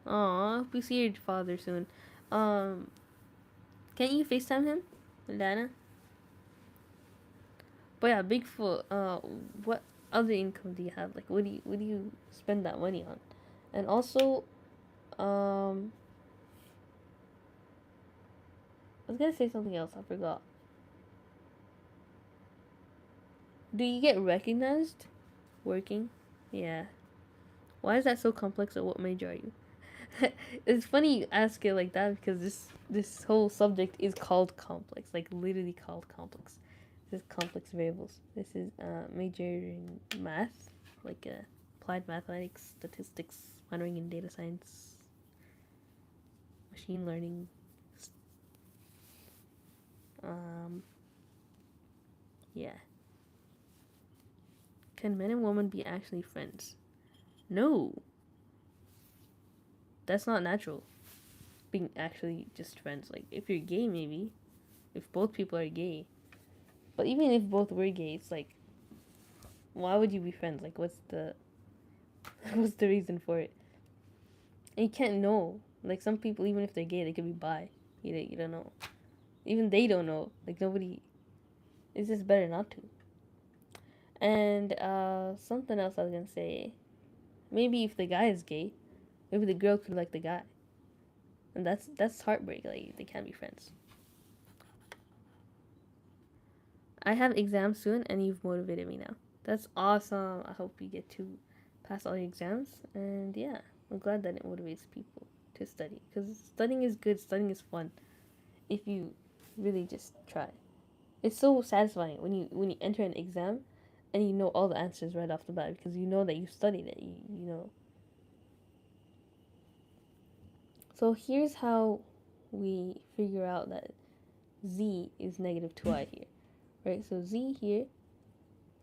Aw, hope you see your father soon. Can't you FaceTime him? Lana. But yeah, Bigfoot. What other income do you have? Like, what do you spend that money on? And also, um, I was gonna say something else. I forgot. Do you get recognized working? Yeah. Why is that so complex? Or what major are you? It's funny you ask it like that because this whole subject is called complex, like literally called complex. This is complex variables. This is major in math, like applied mathematics, statistics, minoring in data science, machine learning. Um, yeah. Can men and women be actually friends? No, that's not natural. Being actually just friends. Like if you're gay, maybe. If both people are gay, but even if both were gay, it's like, why would you be friends? Like, what's the what's the reason for it? And you can't know. Like some people, even if they're gay, they could be bi. You don't know. Even they don't know. Like nobody. It's just better not to. And something else I was gonna say. Maybe if the guy is gay, maybe the girl could like the guy, and that's heartbreak. Like they can't be friends. I have exams soon, and you've motivated me now. That's awesome. I hope you get to pass all your exams. And yeah, I'm glad that it motivates people to study. Because studying is good, studying is fun if you really just try. It's so satisfying when you enter an exam and you know all the answers right off the bat because you know that you studied it. You know. So here's how we figure out that z is negative 2i here. Right? So z here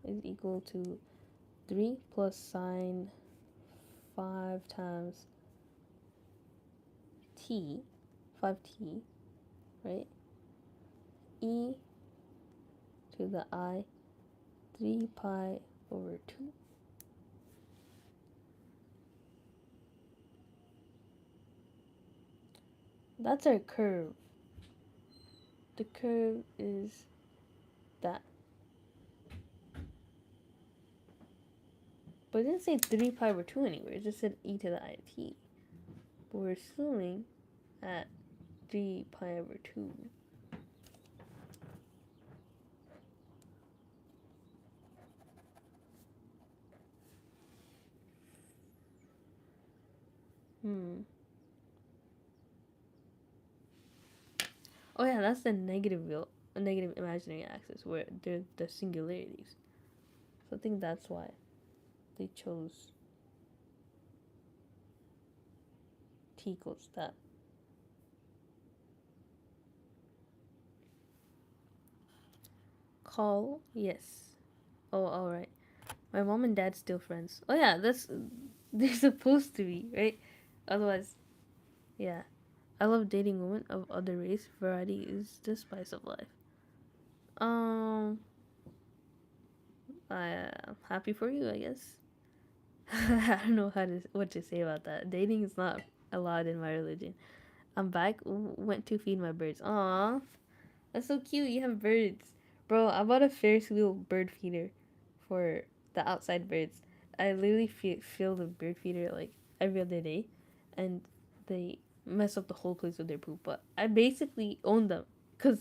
is equal to 3 plus sine 5 times t, 5t, right? E to the I, 3 pi over 2. That's our curve. The curve is that. But it didn't say 3 pi over 2 anywhere. It just said e to the I t. But we're assuming at 3 pi over 2. Oh yeah, that's the negative real, negative imaginary axis where they're the singularities. So I think that's why they chose t equals that. Call, yes. Oh, alright. My mom and dad still friends. Oh yeah, that's they're supposed to be, right? Otherwise, yeah. I love dating women of other race. Variety is the spice of life. Um, I'm happy for you, I guess. I don't know what to say about that. Dating is not allowed in my religion. I'm back. Went to feed my birds. Aw, that's so cute. You have birds, bro. I bought a Ferris wheel bird feeder for the outside birds. I literally fill the bird feeder like every other day, and they mess up the whole place with their poop. But I basically own them. Cause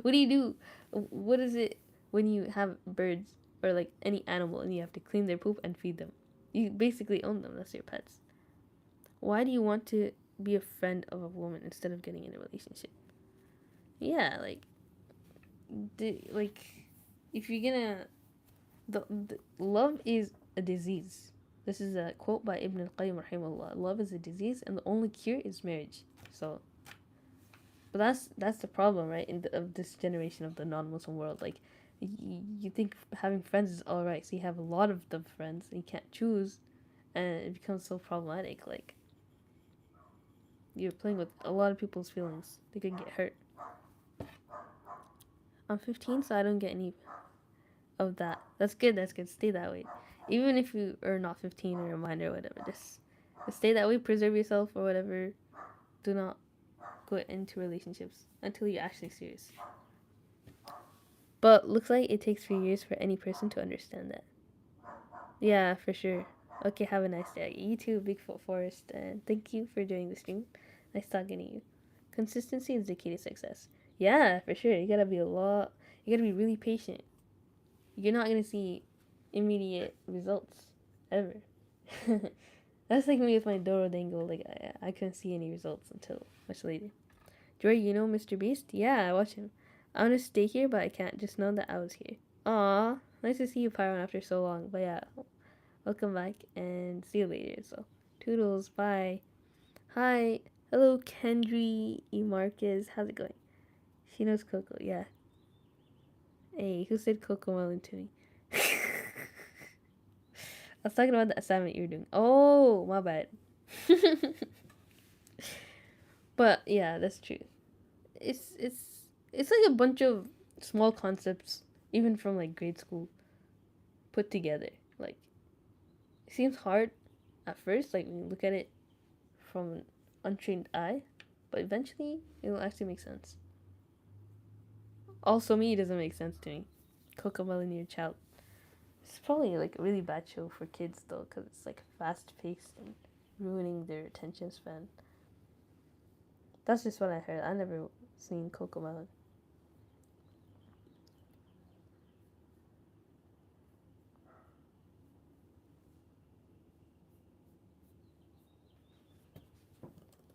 what do you do? What is it when you have birds or like any animal and you have to clean their poop and feed them? You basically own them. That's your pets. Why do you want to be a friend of a woman instead of getting in a relationship? Yeah, like if you're gonna the love is a disease. This is a quote by Ibn al-Qayyim rahimahullah. Love is a disease and the only cure is marriage. So but that's the problem, right? Of this generation of the non-Muslim world. Like you think having friends is all right, so you have a lot of the friends and you can't choose, and it becomes so problematic. Like you're playing with a lot of people's feelings. They could get hurt. I'm 15, so I don't get any of that. That's good. That's good. Stay that way. Even if you are not 15 or a minor or whatever, just stay that way. Preserve yourself or whatever. Do not go into relationships until you're actually serious. But looks like it takes 3 years for any person to understand that. Yeah, for sure. Okay, have a nice day. You too, Bigfoot Forest, and thank you for doing the stream. Nice talking to you. Consistency is the key to success. Yeah, for sure. You gotta be really patient. You're not gonna see immediate results ever. That's like me with my Doro Dangle. Like I couldn't see any results until much later. Joy, you know Mr. Beast? Yeah, I watch him. I want to stay here, but I can't. Just know that I was here. Aw, nice to see you, Pyron, after so long. But yeah, welcome back and see you later. So, toodles, bye. Hi, hello, Kendry E. Marquez. How's it going? She knows Coco, yeah. Hey, who said Coco Melon to me? I was talking about the assignment you were doing. Oh, my bad. But yeah, that's true. It's it's it's like a bunch of small concepts, even from like grade school, put together. Like it seems hard at first, like when you look at it from an untrained eye, but eventually it'll actually make sense. Also, me, it doesn't make sense to me. Cocomelon Your Child. It's probably like a really bad show for kids though, because it's like fast paced and ruining their attention span. That's just what I heard. I never seen Cocomelon.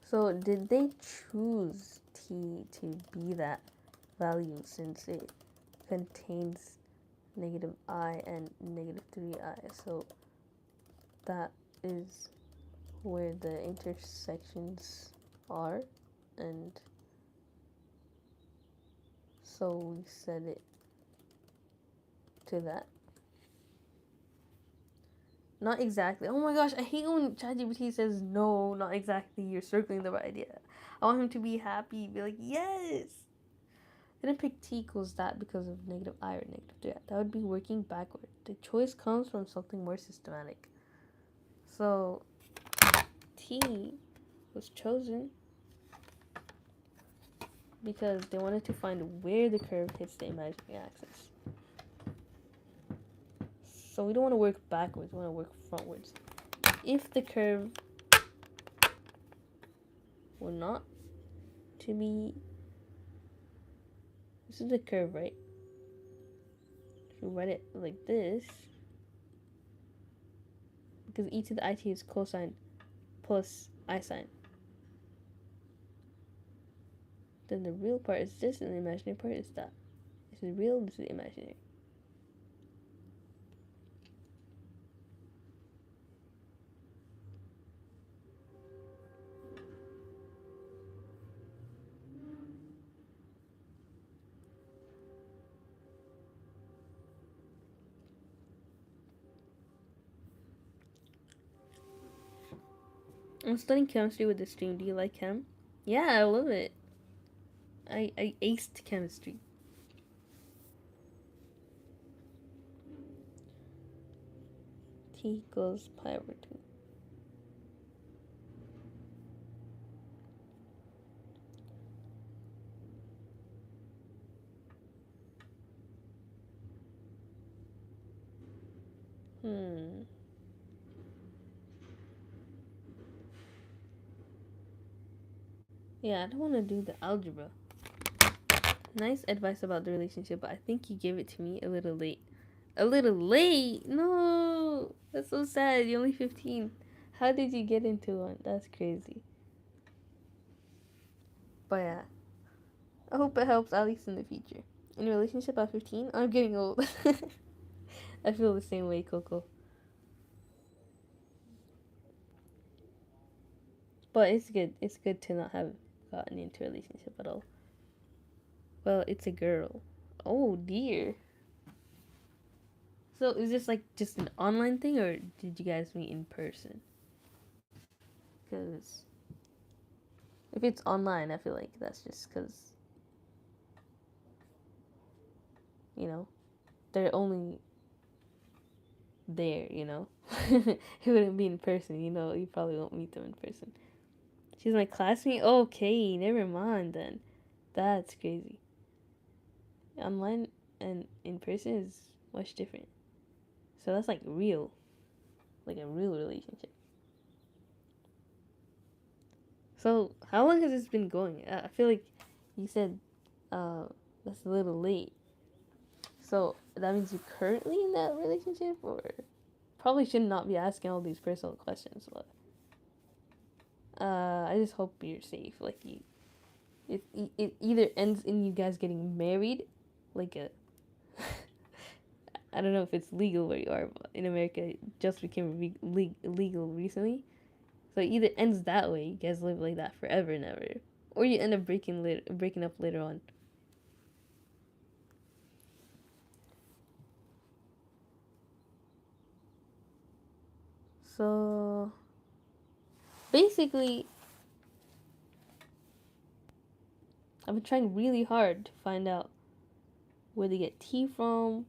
So, did they choose T to be that value since it contains negative I and negative 3I? So, that is where the intersections are, and so we set it to that. Not exactly. Oh my gosh, I hate when ChatGPT says no, not exactly. You're circling the right idea. I want him to be happy, be like, yes. I didn't pick T equals that because of negative I or negative 3. That would be working backward. The choice comes from something more systematic. So, T was chosen because they wanted to find where the curve hits the imaginary axis. So we don't want to work backwards, we want to work frontwards. If the curve were not to be, this is the curve, right? If we write it like this, because e to the it is cosine plus I sine, then the real part is this and the imaginary part is that. This is real, this is imaginary. I'm studying chemistry with this stream. Do you like chem? Yeah, I love it. I aced chemistry. T equals pi over 2. Yeah, I don't want to do the algebra. Nice advice about the relationship, but I think you gave it to me a little late. A little late? No! That's so sad. You're only 15. How did you get into one? That's crazy. But yeah. I hope it helps at least in the future. In a relationship at 15, I'm getting old. I feel the same way, Coco. But it's good. It's good to not have gotten into a relationship at all. Well, it's a girl. Oh dear. So is this like just an online thing, or did you guys meet in person? Because if it's online, I feel like that's just because, you know, they're only there, you know? It wouldn't be in person, you know? You probably won't meet them in person. She's my classmate? Okay, never mind then. That's crazy. Online and in person is much different. So that's like real, like a real relationship. So how long has this been going? I feel like you said that's a little late. So that means you're currently in that relationship, or probably should not be asking all these personal questions. But I just hope you're safe. Like it either ends in you guys getting married, like a I don't know if it's legal where you are, but in America it just became legal recently. So it either ends that way, you guys live like that forever and ever, or you end up breaking up later on. So basically, I've been trying really hard to find out where they get tea from.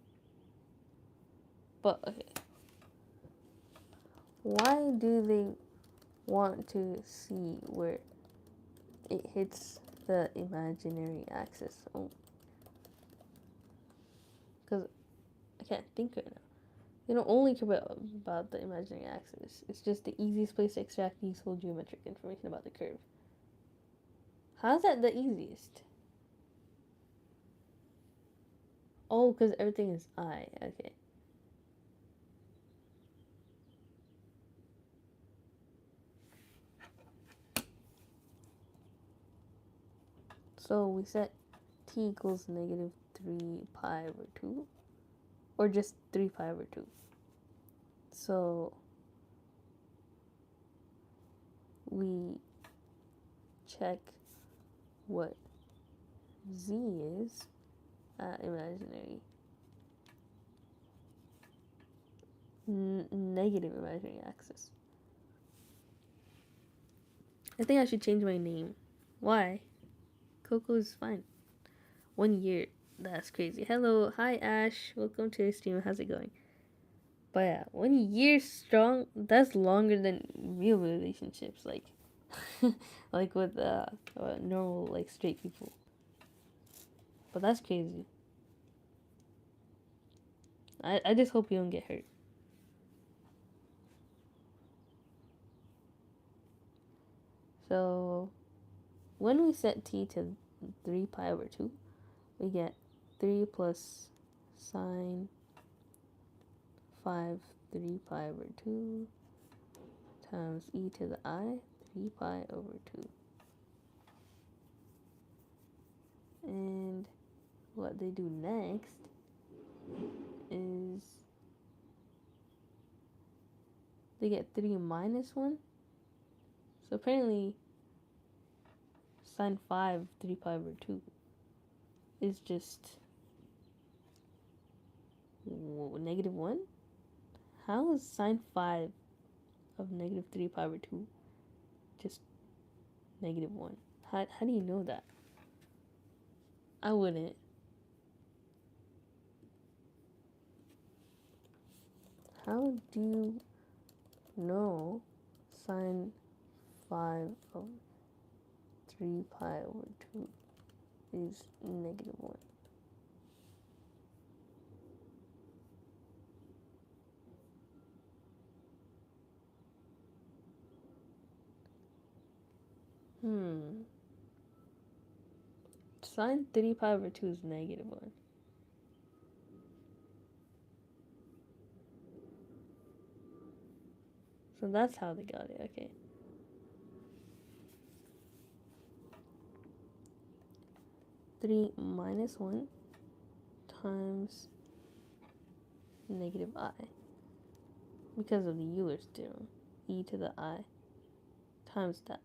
But okay, why do they want to see where it hits the imaginary axis? Oh, because I can't think right now. They don't only care about the imaginary axis. It's just the easiest place to extract useful geometric information about the curve. How's that the easiest? Oh, because everything is I. Okay. So we set t equals negative 3 pi over 2. Or just 3 pi over 2. So we check what z is at imaginary negative imaginary axis. I think I should change my name. Why? Coco is fine. 1 year. That's crazy. Hello, hi Ash. Welcome to the stream. How's it going? But yeah, 1 year strong. That's longer than real relationships. Like, like with normal like straight people. But that's crazy. I just hope you don't get hurt. So when we set t to 3 pi over 2, we get 3 plus sine 5 3 pi over 2 times e to the I 3 pi over 2. And what they do next is they get 3 minus 1. So apparently sine 5 3 pi over 2 is just negative 1? How is sine 5 of negative 3 pi over 2 just negative 1? How do you know that? I wouldn't. How do you know sine 5 of 3 pi over 2 is negative 1? Sine 3 pi over 2 is negative 1. So that's how they got it, okay. Three minus 1 times negative I. Because of the Euler's theorem. E to the I times that.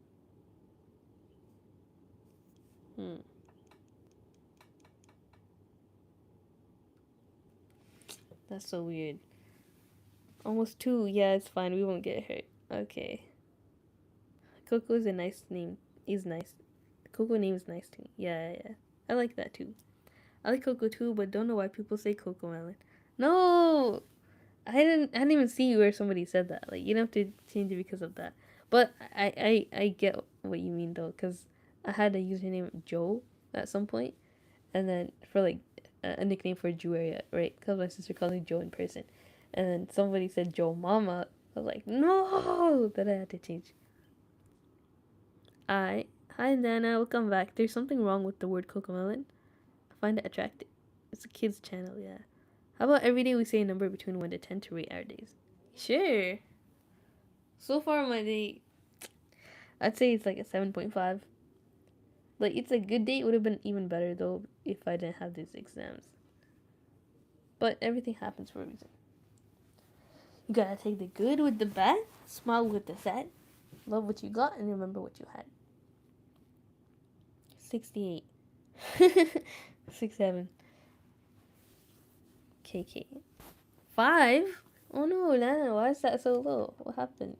That's so weird. Almost 2. Yeah, it's fine. We won't get hurt. Okay. Coco is a nice name. Is nice. Coco name is nice to me. Yeah. I like that too. I like Coco too, but don't know why people say Coco Melon. No! I didn't even see where somebody said that. Like, you don't have to change it because of that. But I get what you mean though, because I had a username Joe at some point, and then for like a nickname for Juaria, right? Because my sister calls me Joe in person. And then somebody said Joe Mama. I was like, no! Then I had to change. Hi, Nana. Welcome back. There's something wrong with the word Cocomelon. I find it attractive. It's a kid's channel, yeah. How about every day we say a number between 1 to 10 to rate our days? Sure. So far, my day, I'd say it's like a 7.5. Like, it's a good day. It would have been even better, though, if I didn't have these exams. But everything happens for a reason. You gotta take the good with the bad, smile with the sad, love what you got, and remember what you had. 68. 67. KK. 5? Oh no, Lana, why is that so low? What happened?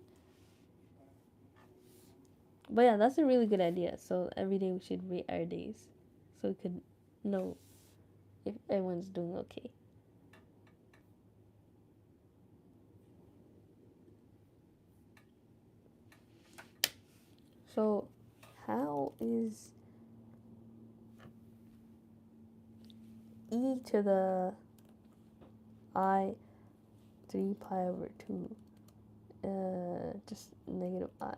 But yeah, that's a really good idea. So every day we should rate our days. So we could know if everyone's doing okay. So, how is e to the I 3 pi over 2? Just negative I.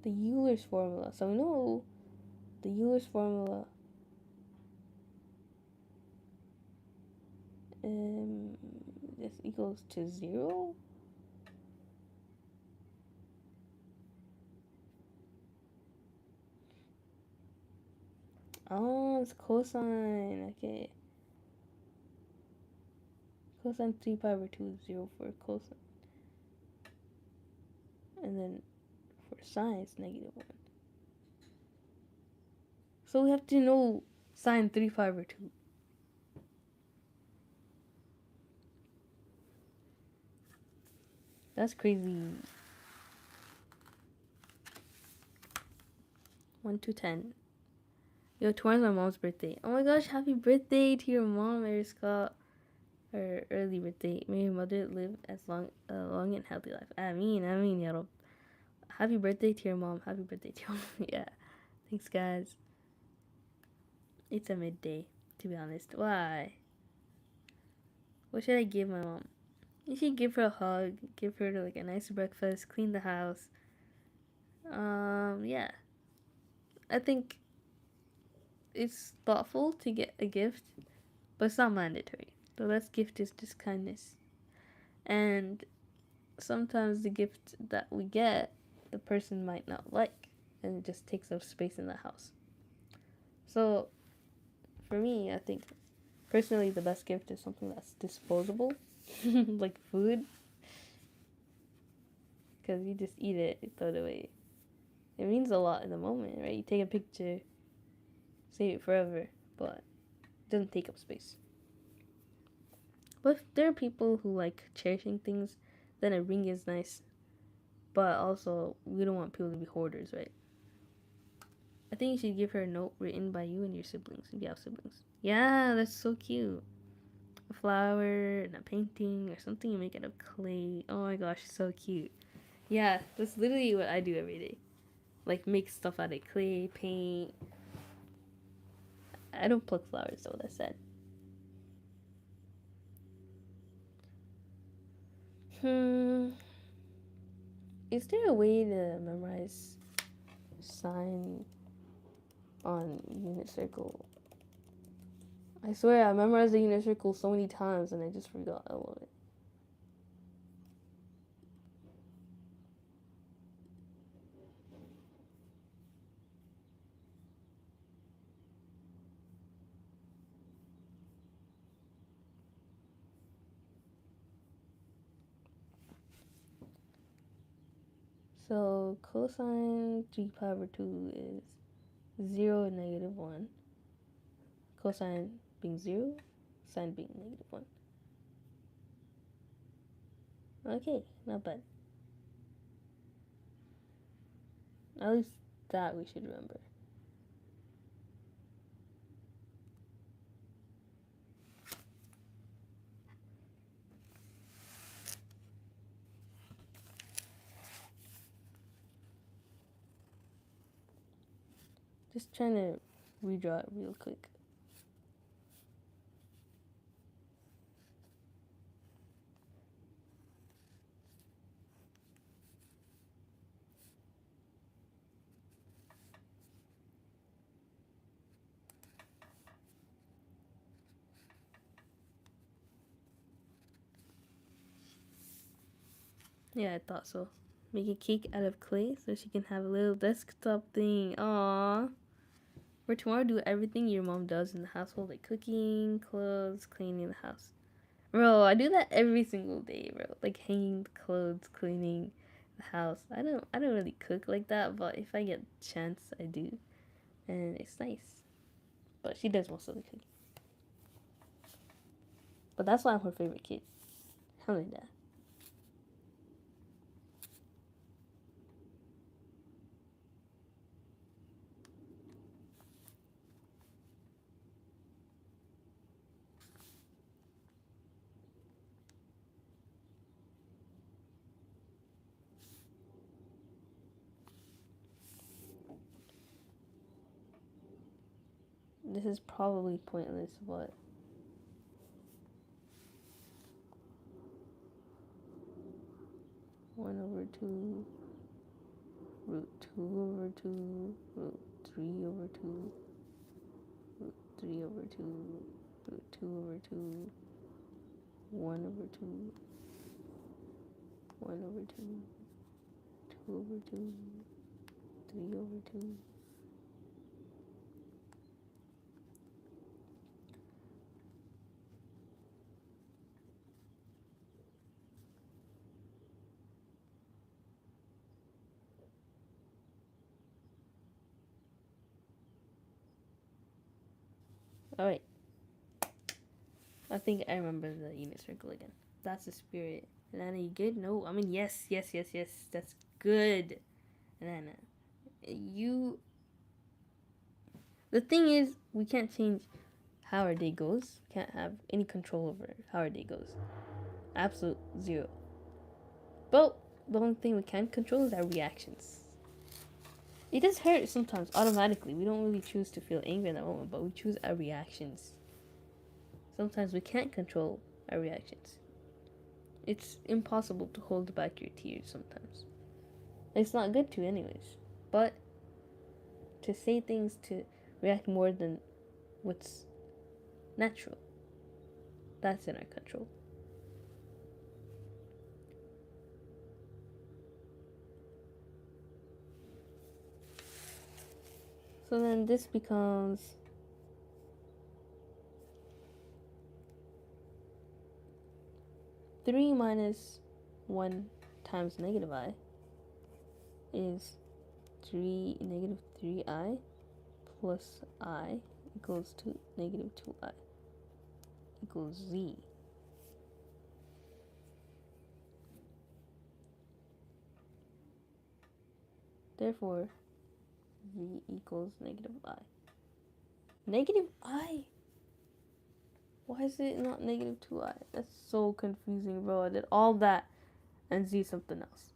The Euler's formula. So we know the Euler's formula this equals to 0. Oh, it's cosine. Okay. Cosine 3 pi over 2 is 0 for cosine. And then for sine, it's negative 1. So we have to know sine 3 pi over 2. That's crazy. 1 to 10. Yo, tomorrow's my mom's birthday. Oh my gosh, happy birthday to your mom, Eriska. Her early birthday. May your mother live as long and healthy life. Ameen, ya Rab. Happy birthday to your mom. Happy birthday to your mom. Yeah. Thanks, guys. It's a midday, to be honest. Why? What should I give my mom? You should give her a hug. Give her like a nice breakfast. Clean the house. Yeah. I think it's thoughtful to get a gift, but it's not mandatory. The best gift is just kindness. And sometimes the gift that we get, the person might not like, and it just takes up space in the house. So, for me, I think personally the best gift is something that's disposable, like food, because you just eat it, you throw it away. It means a lot in the moment, right? You take a picture, save it forever, but it doesn't take up space. But if there are people who like cherishing things, then a ring is nice. But also, we don't want people to be hoarders, right? I think you should give her a note written by you and your siblings, if you have siblings. Yeah, that's so cute. A flower and a painting or something you make out of clay. Oh my gosh, so cute. Yeah, that's literally what I do every day. Like, make stuff out of clay, paint. I don't pluck flowers, though, that's sad. Is there a way to memorize sign on unit circle? I swear I memorized the unit circle so many times and I just forgot all of it. So cosine 3 pi over 2 is 0 and negative 1. Cosine being 0, sine being negative 1. Okay, not bad. At least that we should remember. Just trying to redraw it real quick. Yeah, I thought so. Make a cake out of clay so she can have a little desktop thing. Aww. For tomorrow, do everything your mom does in the household, like cooking, clothes, cleaning the house. Bro, I do that every single day, bro. Like hanging the clothes, cleaning the house. I don't really cook like that, but if I get a chance, I do. And it's nice. But she does most of the cooking. But that's why I'm her favorite kid. Alhamdulillah. This is probably pointless, but 1/2, √2/2, √3/2, √3/2, √2/2, 1/2, 1/2, 2/2, 3/2. Alright. I think I remember the unit circle again. That's the spirit. Nana, you good? No, I mean yes. That's good. Nana, you. The thing is, we can't change how our day goes. We can't have any control over how our day goes. Absolute zero. But the only thing we can control is our reactions. It does hurt sometimes automatically. We don't really choose to feel angry in that moment, but we choose our reactions. Sometimes we can't control our reactions. It's impossible to hold back your tears sometimes. It's not good to, anyways. But to say things, to react more than what's natural, that's in our control. So then this becomes 3 minus 1 times negative I is negative 3I plus I equals to negative 2I equals Z. Therefore, Z equals negative I. Negative I? Why is it not negative 2I? That's so confusing, bro. I did all that and Z something else.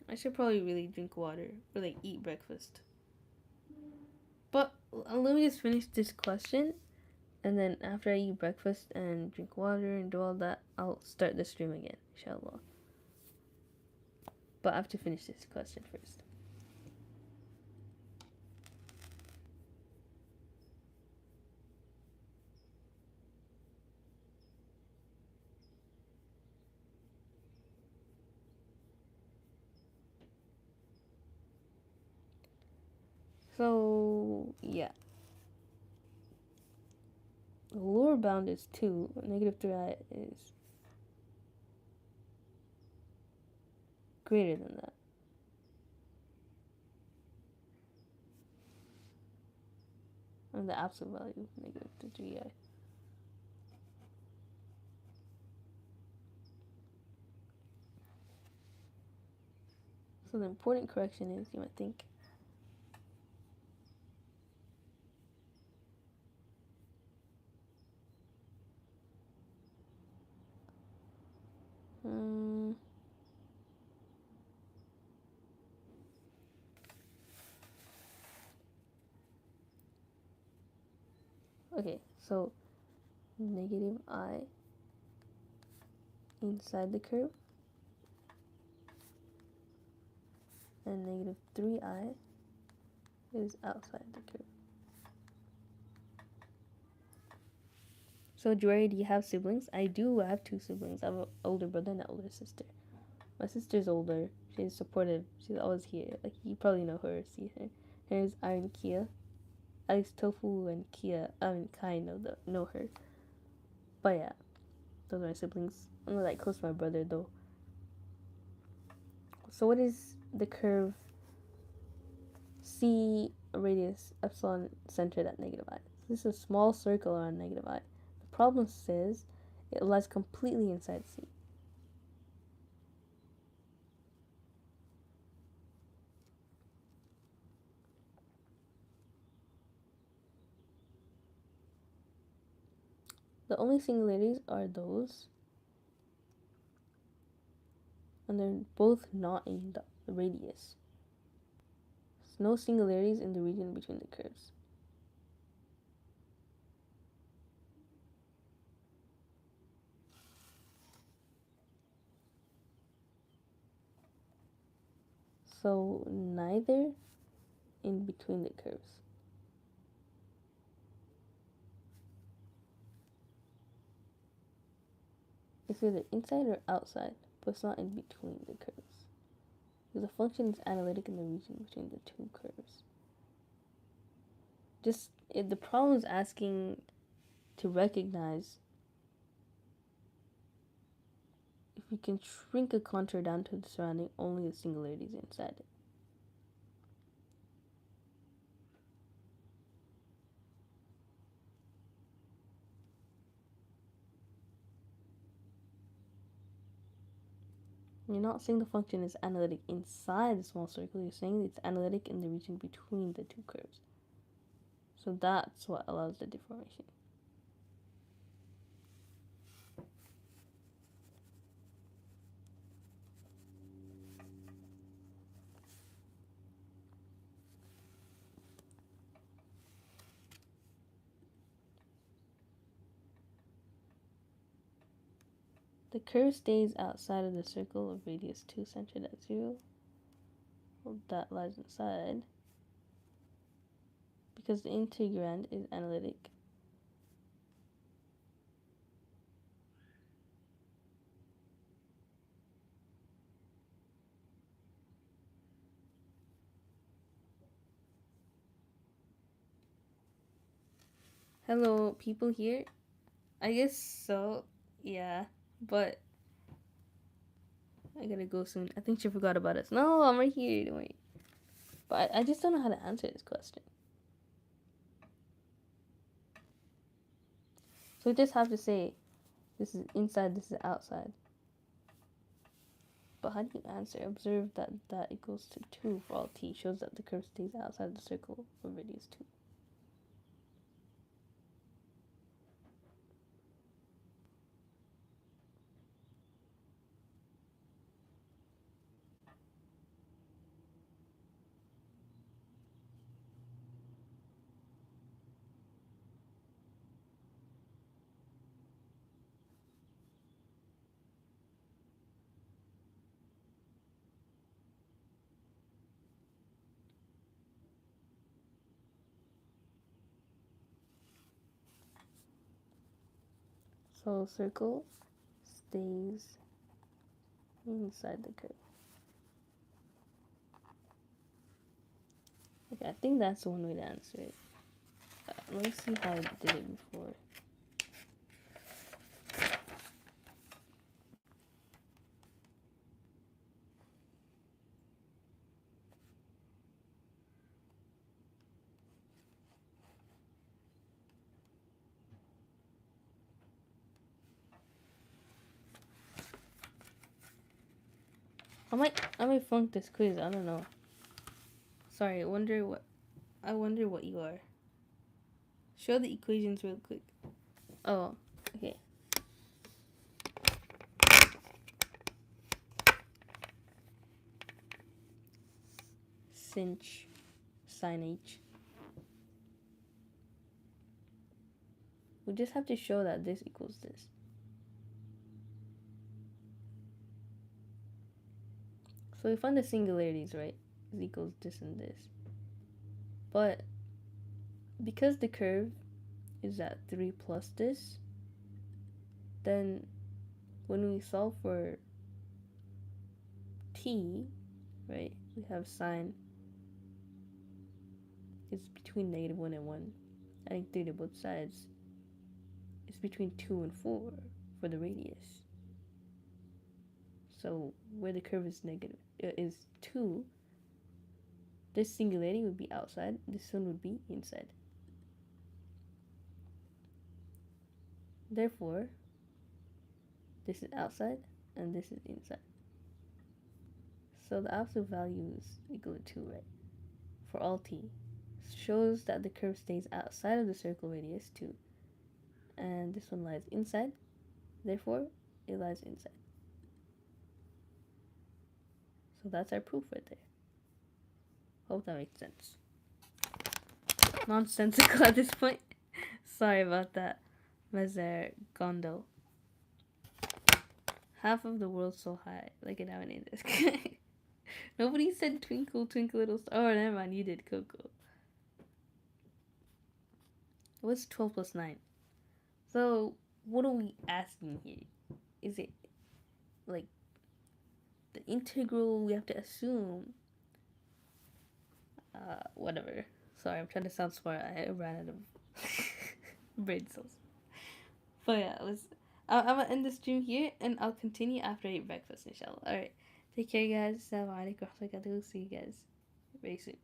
I should probably really drink water or like eat breakfast. But let me just finish this question, and then after I eat breakfast and drink water and do all that, I'll start the stream again, inshallah. But I have to finish this question first. So, yeah. The lower bound is 2. Negative 3i is greater than that. And the absolute value, negative 3i. So the important correction is, you might think, okay, so negative I inside the curve and negative 3I is outside the curve. So, Jory, do you have siblings? I do. I have 2 siblings. I have an older brother and an older sister. My sister's older. She's supportive. She's always here. Like, you probably know her or see her. Her is Iron Kia. At least Tofu and Kia, Kai know her. But yeah, those are my siblings. I'm not like close to my brother though. So what is the curve C radius epsilon centered at negative I? This is a small circle around negative I. The problem says it lies completely inside C. The only singularities are those, and they're both not in the radius. There's no singularities in the region between the curves. So neither in between the curves. It's either inside or outside, but it's not in between the curves. Because the function is analytic in the region between the 2 curves. The problem is asking to recognize if we can shrink a contour down to the surrounding only the singularities inside it. You're not saying the function is analytic inside the small circle, you're saying it's analytic in the region between the 2 curves. So that's what allows the deformation. The curve stays outside of the circle of radius 2 centered at 0. Well, that lies inside because the integrand is analytic. Hello, people here? I guess so, yeah, but I gotta go soon. I think she forgot about us. No, I'm right here, don't worry. But I just don't know how to answer this question. So we just have to say, this is inside, this is outside. But how do you answer? Observe that that equals to 2 for all t. Shows that the curve stays outside the circle for radius 2. So circle stays inside the curve. Okay, I think that's one way to answer it. Let me see how I did it before. I might flunk this quiz. I don't know. Sorry. I wonder what you are. Show the equations real quick. Oh, okay. Sinh sin h. We just have to show that this equals this. So we find the singularities, right? Is equals this and this. But because the curve is at 3 plus this, then when we solve for t, right, we have sine is between -1 and 1. Adding 3 to both sides is between 2 and 4 for the radius. So where the curve is negative is 2, this singularity would be outside, this one would be inside. Therefore, this is outside and this is inside. So the absolute value is equal to 2, right? For all t. Shows that the curve stays outside of the circle radius 2. And this one lies inside. Therefore, it lies inside. So that's our proof right there. Hope that makes sense. Nonsensical at this point. Sorry about that. Mezer Gondo. Half of the world so high. Like an M&A disc. Nobody said twinkle, twinkle little star. Oh, never mind. You did, Coco. What's 12 plus 9? So, what are we asking here? Is it, like, the integral we have to assume? Whatever. Sorry, I'm trying to sound smart. I ran out of brain cells. But yeah, I'm gonna end the stream here, and I'll continue after I eat breakfast, inshallah. Alright, take care, guys. Assalamu alaikum. See you guys very soon.